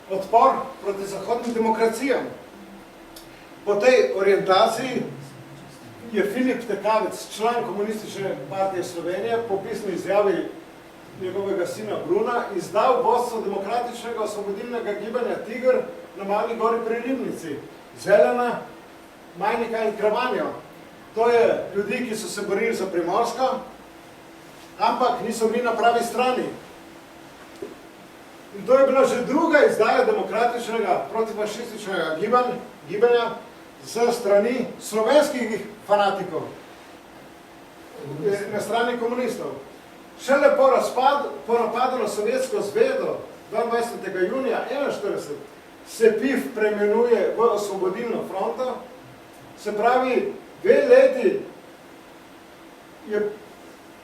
odpor proti zahodnim demokracijam. Po tej orientaciji je Filip Tekavec, član komunistične partije Slovenije, po pisni izjavi njegovega sina Bruna, izdal vodstvo demokratičnega osvobodilnega gibanja Tiger na Mali gori pri Ribnici. Zelena, Majnika in Kravanjo. To je ljudi, ki so se borili za Primorsko, ampak niso bili na pravi strani. In to je bila že druga izdaja demokratičnega protifašističnega gibanja z strani slovenskih fanatikov, na strani komunistov. Šele po napadu na Sovjetsko zvezo 22. junija 1941 se PIF preimenuje v Osvobodilno fronto, se pravi,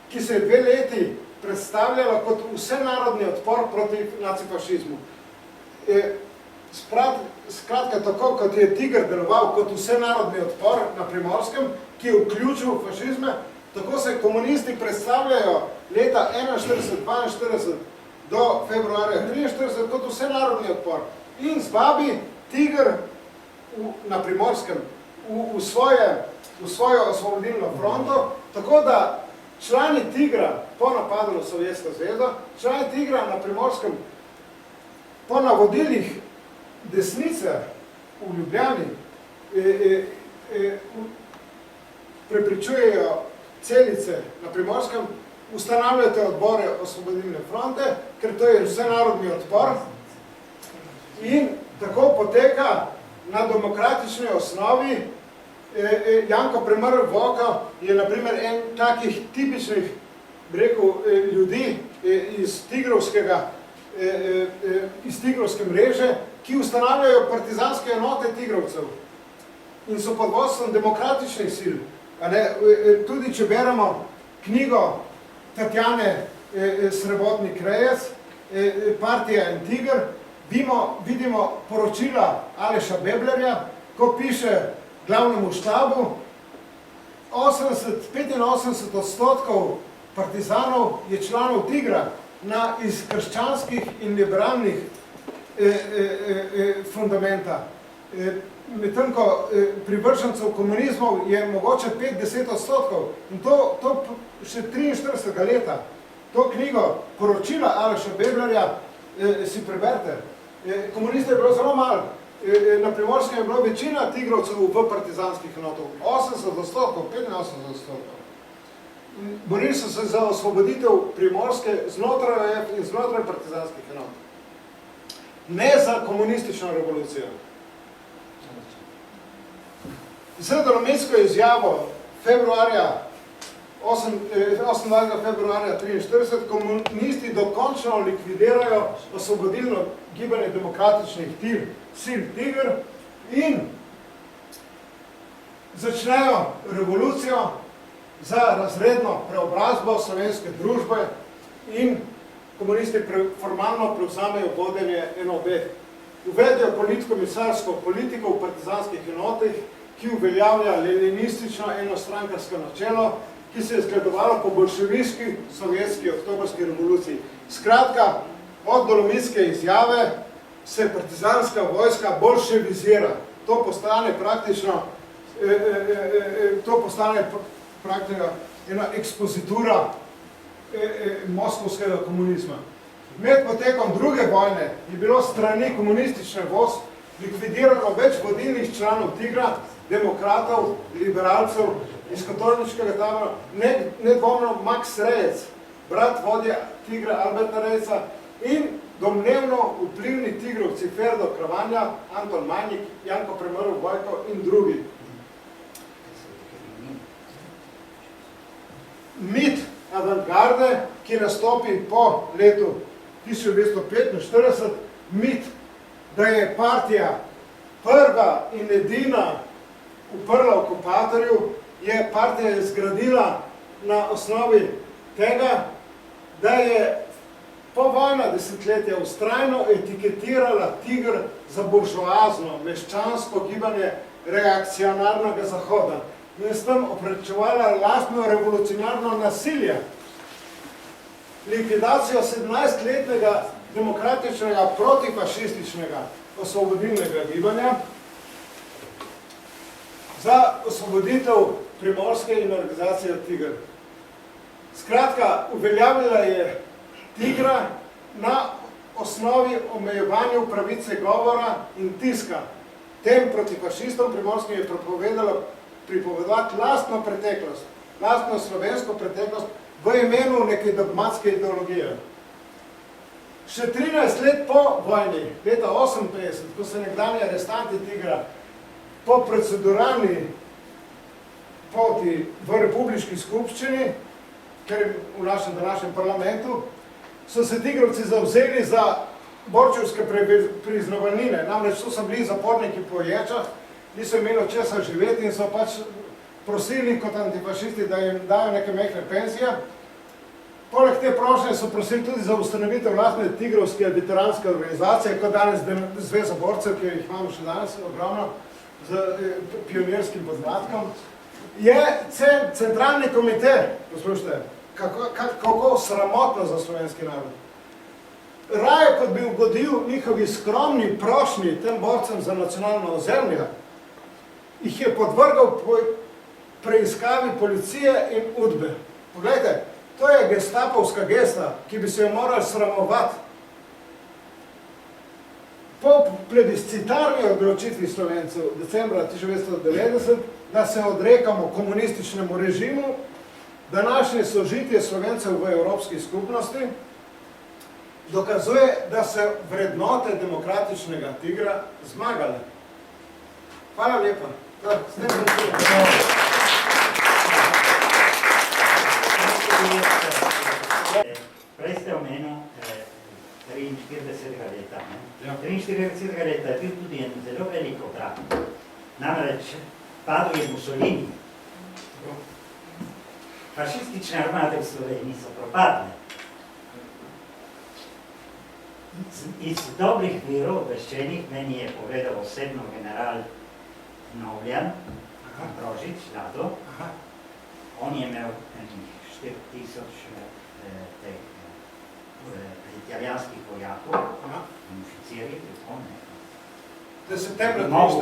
ki se je 2 leti predstavljala kot vsenarodni odpor proti nacifašizmu. Skratka, tako kot je Tiger deloval kot vsenarodni odpor na Primorskem, ki je vključil fašizme, tako se komunisti predstavljajo leta 1941-1942 do februarja 1943 kot vsenarodni odpor. In zvabi Tiger na Primorskem v svojo osvobodilno fronto, tako da člani Tigra po napadu na Sovjetsko zvezo, člani Tigra na Primorskem po navodilih desnice v Ljubljani prepričujejo celice na Primorskem, ustanavljate odbore osvobodilne fronte, ker to je vsenarodni odpor. In tako poteka na demokratični osnovi. Janko Premrl Voka je na primer en takih tipičnih, ljudi iz Tigrovske mreže, ki ustanavljajo partizanske enote Tigrovcev in so pod vodstvom demokratičnih sil. Tudi če beremo knjigo Tatjane Srebotnik-Rejec, Partija in Tiger, vidimo poročila Aleša Beblerja, ko piše glavnemu štabu, 85% partizanov je članov Tigra iz krščanskih in liberalnih fundamenta. Medtem ko privržencev komunizmov je mogoče 5-10%. In to še 43. leta. To knjigo, poročila Aleša Beblerja, si preberite. Komunistov je bilo zelo malo. Na Primorskem je bilo večina Tigrovcev v partizanskih enotov. 80%, 85%. Borili so se za osvoboditev Primorske znotraj in znotraj partizanskih enot. Ne za komunistično revolucijo. Z Dolomitsko izjavo 28. februarja 1943 komunisti dokončno likvidirajo osvobodilno gibanje demokratičnih sil Tiger in začnejo revolucijo za razredno preobrazbo slovenske družbe in komunisti formalno prevzamejo vodenje NOB. Uvedijo politkomisarsko politiko v partizanskih enotih, ki uveljavlja leninistično enostrankarsko načelo, ki se je zgledovalo po bolševiški sovjetski oktobrski revoluciji. Skratka, od dolomitske izjave se partizanska vojska bolševizira. To postane praktično ena ekspozitura moskovskega komunizma. Med potekom druge vojne je bilo strani komunistične voz likvidirano več vodilnih članov Tigra, demokratov, liberalcev iz katoliškega tabora, nedvomno Max Rejec, brat vodja Tigra Alberta Rejca in domnevno vplivni tigrovci Ferdo Kravanja, Anton Manjik, Janko Premrl Vojko in drugi. Mit avantgarde, ki nastopi po letu 1945, mit, da je partija prva in edina uprla okupatorju, je partija zgradila na osnovi tega, da je povojna desetletja vztrajno etiketirala Tiger za buržoazno, meščansko gibanje reakcionarnega Zahoda in s tem opravičevala lastno revolucionarno nasilje. Likvidacijo 17-letnega demokratičnega protifašističnega osvobodilnega gibanja za osvoboditev Primorske in organizacije Tiger. Skratka, uveljavila je Tigra na osnovi omejevanju pravice govora in tiska. Tem protifašistom Primorskim je pripovedovati lastno preteklost, lastno slovensko preteklost v imenu neke dogmatske ideologije. Še 13 let po vojni, leta 1958, ko se nekdanje arestanti Tigra po proceduralni poti v republiški skupščini, ker je v našem današnjem parlamentu, so se Tigrovci zavzeli za borčevske priznavalnine. Namreč so bili zaporniki po ječah, niso imeli od česa živeti in so pač prosili kot antifašisti, da jim dajo neke mehne penzije. Poleg te prošnje so prosili tudi za ustanovitev vlastne tigrovske veteranske organizacije, kot danes Zveza borcev, ki jih imamo še danes ogromno, z pionirskim podmlatkom. Je centralni komite, poslušajte, kako sramotno za slovenski narod. Raje, kot bi ugodil njihovi skromni prošnji tem borcem za nacionalno ozemlje, jih je podvrgal preiskavi policije in UDBE. Poglejte, to je gestapovska gesta, ki bi se jo morali sramovati. Po plebiscitarni odločitvi Slovencev decembra 1990, da se odrekamo komunističnemu režimu, današnje sožitje Slovencev v Evropski skupnosti dokazuje, da se vrednote demokratičnega Tigra zmagale. Hvala lepa. Prej ste omenil 43. leta. 43. leta je bil tudi en zelo velik obrat. Namreč padel je Mussolini. Fašistične armade v Sloveniji so propadle. Iz dobrih virov obveščenih meni je povedal osebno general Novljan, Ambrožič, Lado. On je imel 4000 italijanskih vojakov, oficirji,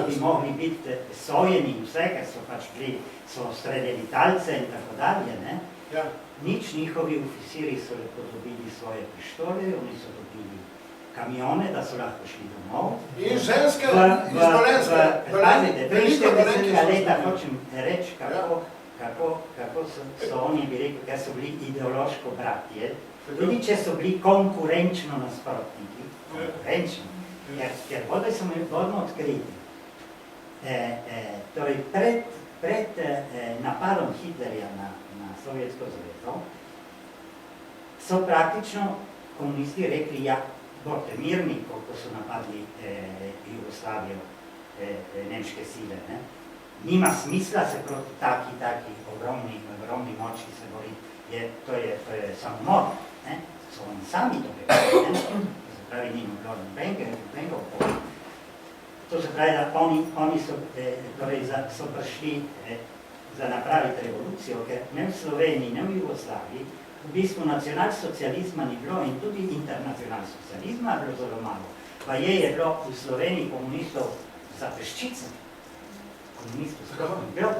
bi mogli biti sojeni in vse, ker so pač bili, so streljali talce in tako dalje, ne? Nič njihovi oficiri so lepo dobili svoje pištole, oni so dobili kamione, da so lahko šli domov. In ženske iz Dolenske. Pazite, 43. leta hočem reči, kako so oni bi rekel, ker so bili ideološko bratje, tudi če so bili konkurenčno nasprotniki, konkurenčno, ker vode so imeli vodno odkriti. Torej, pred napadom Hitlerja na Sovjetsko zvezo so praktično komunisti rekli, ja, bote mirni, koliko so napadli Jugoslavijo nemške sile, ne? nima smisla se proti taki ogromni moči se boriti. To je samomor, ne? So oni sami to rekli, ne? Se pravi, ni bilo nobenega oporu. To se pravi, da oni so prišli za napraviti revolucijo, ker ne v Sloveniji, ne v Jugoslaviji, v bistvu nacionalsocializma ni bilo in tudi internacionalsocializma je bilo zelo malo. Pa je bilo v Sloveniji komunistov za peščice. Komunistov skoro ni bilo.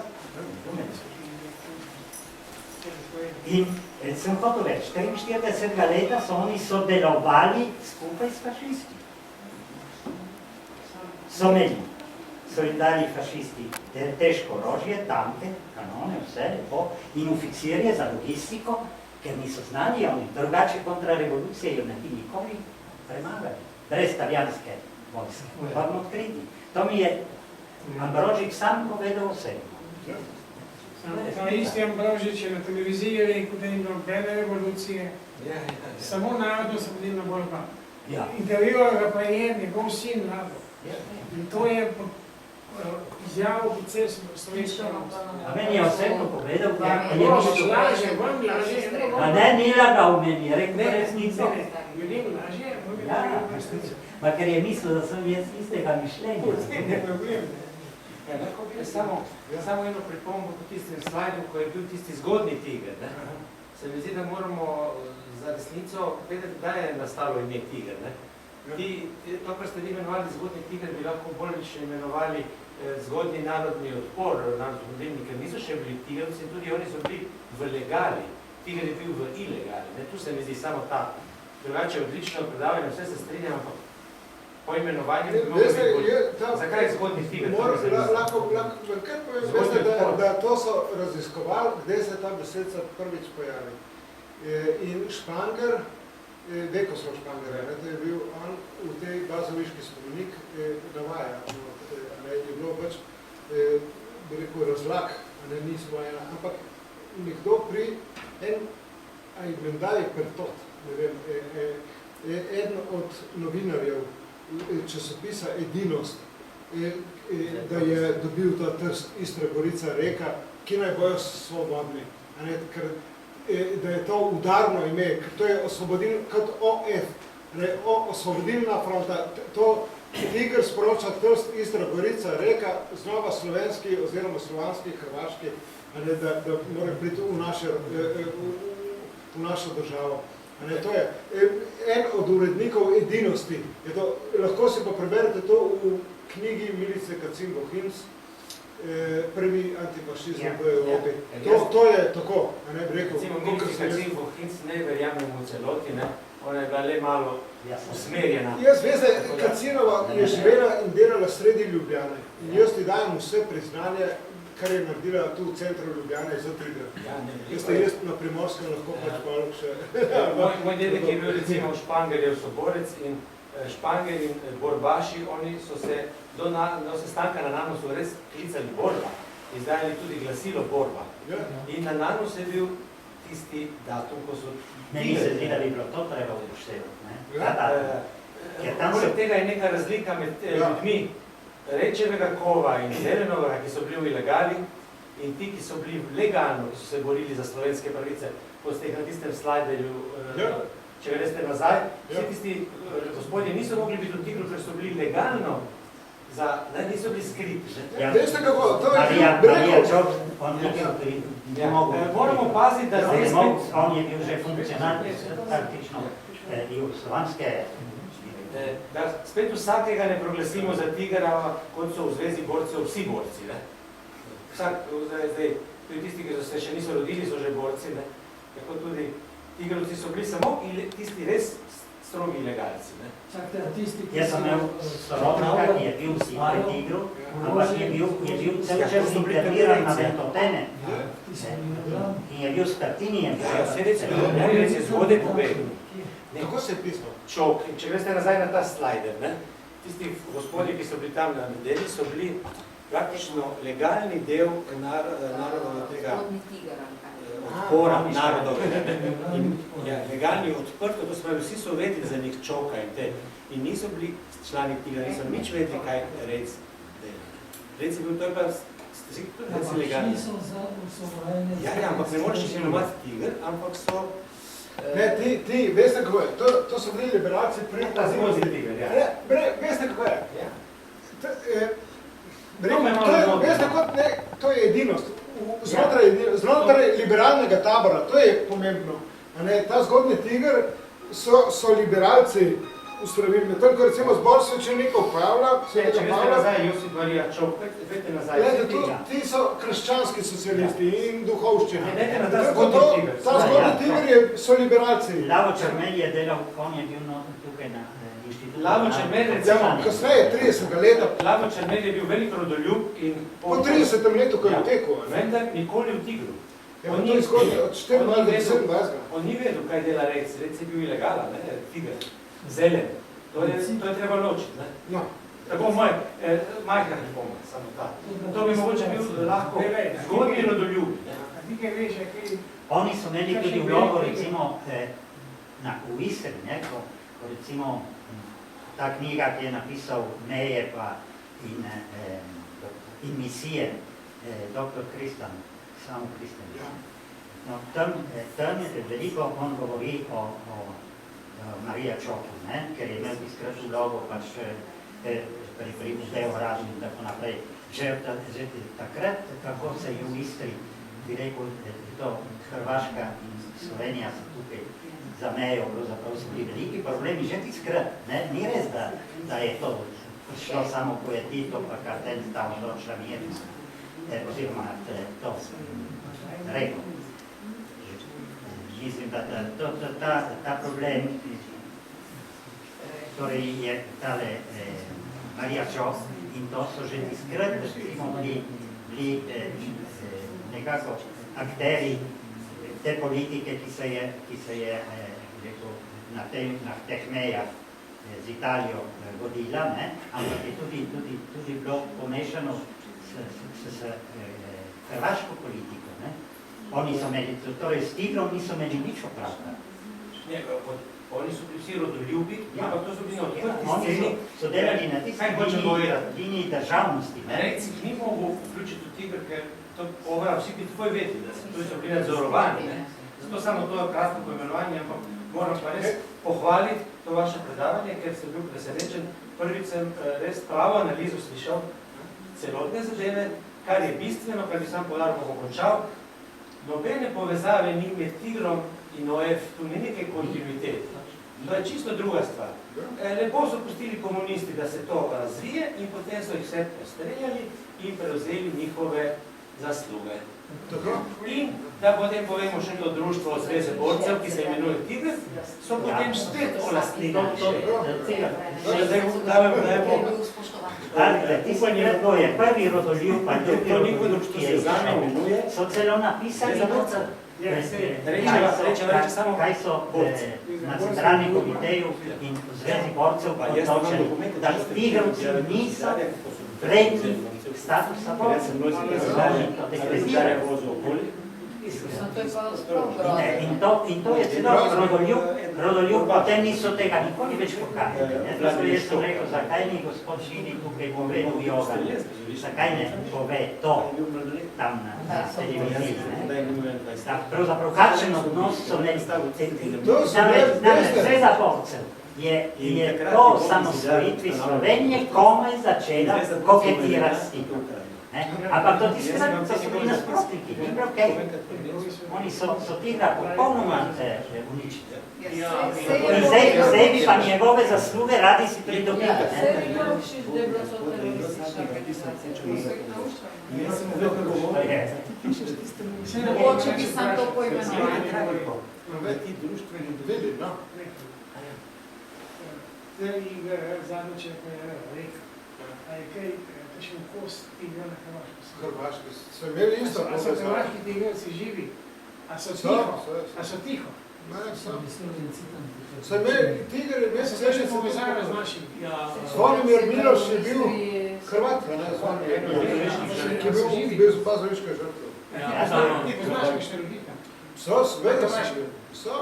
In sem hotel več, 43 leta so oni sodelovali skupaj s fašisti. So imeli, so jim dali fašisti težko orožje, tanke, kanone, vse lepo, in oficirje za logistiko, ker niso znali, oni drugače kontrarevolucije jo ne bi nikoli premagali. Brez italijanske vojske, hodno odkriti. To mi je Ambrožič sam povedal osebno. Ta isti Ambrožič je na televiziji rekel, da ni bilo nobene revolucije, samo narodno-osvobodilna borba. Intervjuval ga pa je njegov sin Rado. In to je izjavo precej slovenska vlast. A meni je osebno povedal, da je laže, a ne, ni lagal meni, je rekel resnico. Ljudem laže, Pa ker je mislil, da sem jaz istega mišljenja. ne problem. Lahko bi samo eno pripombo po tistem slajdu, ko je bil tisti zgodni tiger. Se mi zdi, da moramo za resnico vedeti, da je nastalo ime tiger. To, kar ste vi imenovali zgodni tiger, bi lahko bolj še imenovali zgodni narodni odpor, narodni, ker niso še bili tigerovci in tudi oni so bili v legali. Tiger je bil v ilegali. Tu se mi zdi samo ta drugače odlično predavanje, vse se strinjam, ampak po imenovanju bi mogli biti bolj. Zakaj je zgodni tiger? Lahko kar povem, da to so raziskovali, kde se ta besedica prvič pojavi. In Španger, Veko so Špangerja, to je bil on v tej bazoviški spomenik navaja. Je bilo več, bi rekel, razlag, nismo ena, ampak nekdo pri menda je Pertot, ne vem, eden od novinarjev časopisa Edinost, da je dobil ta trst Istra Gorica Reka, ki naj bojo svobodni, da je to udarno ime, ker to je osvobodilno, kot OF, osvobodilna fronta, to Tiger sporoča trst Istra Gorica Reka, znova slovenski oziroma slovanski, hrvaški, da mora priti v našo državo. To je en od urednikov Edinosti. Lahko si pa preberete to v knjigi Milice Kacin-Bohinc, prvi antifašizem v Evropi. To je tako, ne bi rekel. Recimo Milice Kacin-Bohinc ne verjamem v celoti, ona je bila le malo usmerjena. Jaz veste, Kacinova je živela in delala sredi Ljubljane. In jaz ti dajem vse priznanje, kar je naredila tu v centru Ljubljane za Triglav. Jaz na Primorskem lahko pač malo še... Moj dedek je bil recimo Špangerjev soborec in Španger in borbaši, oni so se do sestanka na Nanosu res klicali borba, izdajali tudi glasilo borba. In na Nanus je bil tisti datum, ko so... Meni se zdi, da bi bilo to treba upoštevati. Poleg tega je neka razlika med ljudmi Rečevega kova in Zelenovega, ki so bili v ilegali, in ti, ki so bili legalno, ki so se borili za slovenske pravice. Ko ste jih na tistem slajderju, če ga reste nazaj, vsi tisti gospodje niso mogli biti v Tigru, ker so bili legalno, niso bili skriti. Veste kako, to je bil Breko. Moramo paziti, da zdaj spet... On je bil že funkcionar, praktično jugoslovanske... Da spet vsakega ne proglasimo za tigra, kot so v zvezi borcev vsi borci. Vsak, zdaj, tudi tisti, ki se še niso rodili, so že borci. Tako tudi tigrovci so bili samo tisti res strogi ilegalci. Jaz sem imel sorodnika, ki je bil vsi pri tigru, ampak je bil cel čas interniran na Ventotene. In je bil s Kartinijem. Reci zgodaj povedal. Kako se je pisal? Čok. Če greste nazaj na ta slajder, tisti gospodi, ki so bili tam na nedeli, so bili praktično legalni del narodov tega odpora narodov. Legalni odprto, to se pravi, vsi so vedeli za njih Čoka in te. In niso bili člani tega, niso nič vedeli, kaj Rec dela. Rec je bil, to je pa si legalni. Ja, ampak ne moreš jih imenovati tiger, ampak so... Ne, ti, veste kako je, to so bili liberalci pred Zvozi tiger, ja. Veste kako je. Ja. Veste kot ne, to je edinost. Znotraj liberalnega tabora, to je pomembno. Ta zgodni tiger so liberalci ustvarili. Toliko recimo zbor svečenikov Pavla, Če veste nazaj, Josip Marija Čopek, veste nazaj. Ti so krščanski socialisti in duhovščina. Ta zgodni tiger so liberalci. Lavo Čermelj je delal, on je bil tukaj na inštitutu. Lavo Čermelj, recimo, kasneje, 30. leta. Lavo Čermelj je bil velik rodoljub in... Po 30. letu, ko je tekel. Vendar nikoli v tigru. To je zgodnje, od 24 do 27. On ni vedel, kaj dela rec. Rec je bil ilegalen, tiger. Zelen. To je treba ločiti, ne? No. Tako majhna pripomba, samo ta. To bi mogoče bil lahko zgodnji rodoljub. Oni so imeli tudi vlogo, recimo, v Istri, ko recimo ta knjiga, ki je napisal Meje in misije, dr. Kristan, samo Kristan. No, tam je veliko, on govori o Marija Čopu, ker je imel izkrat vlogo pri muzeju Ražni in tako naprej. Že takrat, kako se je v Istri, bi rekel, to Hrvaška in Slovenija so tukaj za mejo, pravzaprav so bili veliki problemi, že izkrat. Ni res, da je to prišlo samo ko je Tito, pa Karten stal odločila mir, oziroma to rekel. Mislim, da ta problem, torej je tale Marija Čop in to so že izkrat, recimo, bili nekako akteri te politike, ki se je rekel, na teh mejah z Italijo vodila, ampak je tudi bilo pomešano s hrvaško politiko. Oni so imeli, torej s tigrom niso imeli nič opravka. Oni so bili vsi rodoljubi, ampak to so bili na odprti Oni sceni. so delali na tisti liniji državnosti. Rec jih ni mogel vključiti v tiger, ker to vsi bi tvoj vedeli, da so bili nadzorovani. Zato samo to je kratko poimenovanje, ampak moram pa res pohvaliti to vaše predavanje, ker sem bil presenečen. Prvič sem res pravo analizo slišal celotne zadeve, kar je bistveno, kar bi sam podaril, bom končal. Nobene povezave ni med tigrom in OF, tu ni nekaj kontinuitete. To je čisto druga stvar. Lepo so pustili komunisti, da se to razvije in potem so jih vse postreljali in prevzeli njihove zasluge. In da potem povemo še to društvo Zveze borcev, ki se imenuje Tiger, so potem spet olastnili. To je prvi rodoljub, pa drugi rodoljub, ki je izšel. So celo napisali, kaj so na centralni komiteju in v Zvezi borcev odločili, da tigrovci niso vredni statusa borcev. In to je celo rodoljub, potem niso tega nikoli več pokazali. Zato jaz sem rekel, zakaj ni gospod Šini tukaj povedal joga, zakaj ne pove to tam na televiziji. Pravzaprav, kakšen odnos so imeli Zveza borcev je po samosvojitvi Slovenije komaj začela koketirati s Titom. Ampak to so bili nasprotniki, ni prav kaj. Oni so Tigra popolnoma uničili. In zdaj bi pa njegove zasluge radi si pridobili. Mogoče bi sam to poimenoval. Ti društveni dveli, no. Zadnjič je rekel, a je kaj še kost tigra na Hrvaško? Hrvaško, so imeli isto povezano. A so hrvaški tigrovci živi? A so tiho? Ne, so. So imeli tigre, ne se še povezave z našimi. Zvonimir Miloš je bil Hrvat, ki je bil pazoviška žrtva. Ti poznaš kakšne rodite? So, seveda so.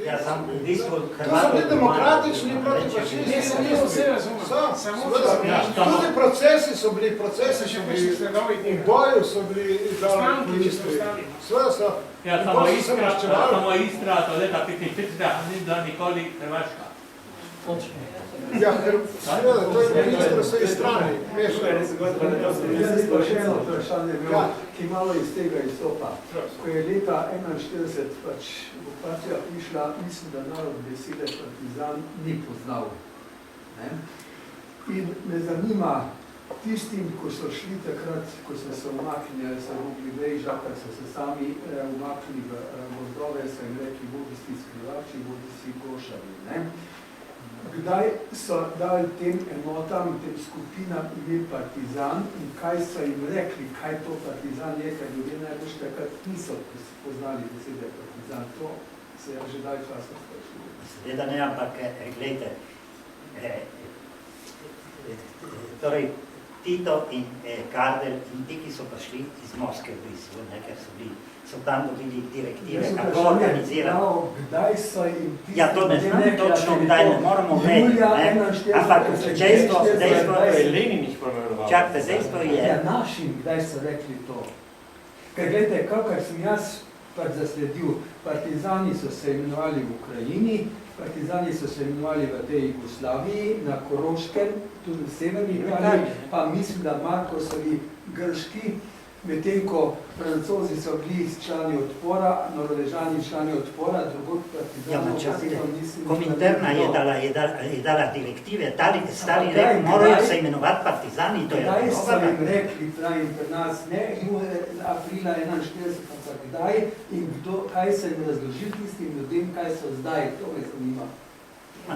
Ja, sam v bistvu To so bili demokratični protifašisti. Ne, sem to vse razumel. Samo Tudi procesi so bili, še prišli sledovi tega. v boju so bili Stanki, če ministri. so ostali. Sveda so. Ja, In samo potem so se Istra, maščevali. samo Istra, to leta 45, ni bila nikoli Hrvaška. Ja, seveda, to je ministr vsej strani. Jaz pa še eno vprašanje imel, Ja. ki malo iz tega izstopa. Ko je leta 1941 pač okupacija prišla, mislim, da narod besede partizan ni poznal. Ne? In me zanima, tistim, ko so šli takrat, ko so se umaknili, ali so mogli vežati, ali so se sami umaknili v gozdove, so jim rekli, bodi si skrivači, bodi si gošari. Ne? Kdaj so dali tem enotam, tem skupinam ime partizan in kaj so jim rekli, kaj to partizan je, ker ljudje najbolj takrat niso poznali besede partizan. To se je že dalj časa sprašilo. Seveda ne, ampak glejte, torej Tito in Kardelj in ti, ki so prišli iz Moskve v bistvu, ker so tam dobili direktive, kako organizirati. Kdaj so jim tisti... Ja, to ne znam točno, kdaj ne moramo vedeti, ampak dejstvo, Lenin jih pomenoval. čakajte, dejstvo je, Ja, našim, kdaj so rekli to? Ker gledajte, kakor sem jaz pač zasledil, partizani so se imenovali v Ukrajini, partizani so se imenovali v tej Jugoslaviji, na Koroškem, tudi v severni Italiji, pa mislim, da Markosovi grški, medtem ko Francozi so bili člani odpora, Norvežani člani odpora, drugod partizanov, Kominterna je dala direktive, stari rekli, morajo se imenovati partizani, to je Kdaj so dobro. jim rekli, pravim, pri nas, ne aprila 41, ampak kdaj in kaj so jim razložili tistim ljudem, kaj so zdaj, to me zanima.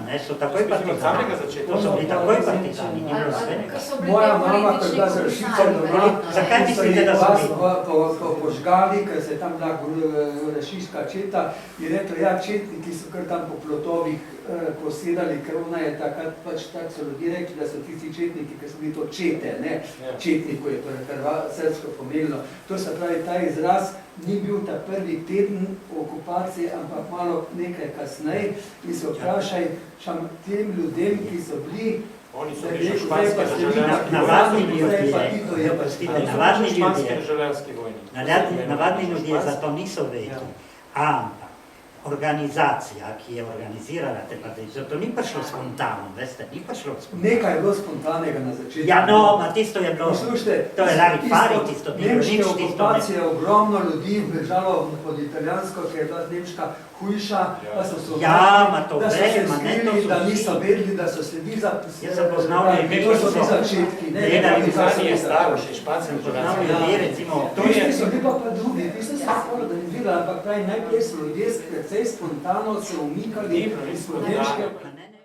Ne, so takoj Od samega partizani. začetka. To so bili takoj partizani, ni bilo svenega. Moja mama, ko je bila zaščitena doma, Zakaj mislite, da so bili? požgali, ker se je tam bila rešiška četa, je rekla, ja, četniki so kar tam po plotovih posedali, ker ona je takrat, pač tak so ljudje rekli, da so tisti četniki, ker so bili to čete, ne, četniku je srpsko pomenilo. To se pravi, ta izraz ni bil ta prvi teden okupacije, ampak malo nekaj kasneje in se vprašaj tem ljudem, ki so bili Oni so bili že španske državljanske Navadni ljudje, španske državljanske vojne. navadni ljudje za to niso vedeli, ampak organizacija, ki je organizirala te partije, to ni prišlo spontano, veste, ni prišlo spontano. Nekaj je bilo spontanega na začetku. Ja, no, ma tisto je bilo, Poslušajte, to je Larifari, tisto ni bilo nemške nič, tisto ne. okupacije, ogromno ljudi bežalo pod italijansko, ker je bila nemška hujša, pa so se Ja, ma to da so se vem, ma ne, to skrili, so da vsi. niso vedeli, da so sledi za... Jaz sem poznal ljudi, to so ki ti so- začetki. Ne, da bi Partizani je staro, še španske Poznam državljanske. ljudje, recimo, Tisti so bili pa drugi, tisti so se organizirali, ampak pravi, najprej so ljudje precej spontano se umikali iz podnebške... Ne,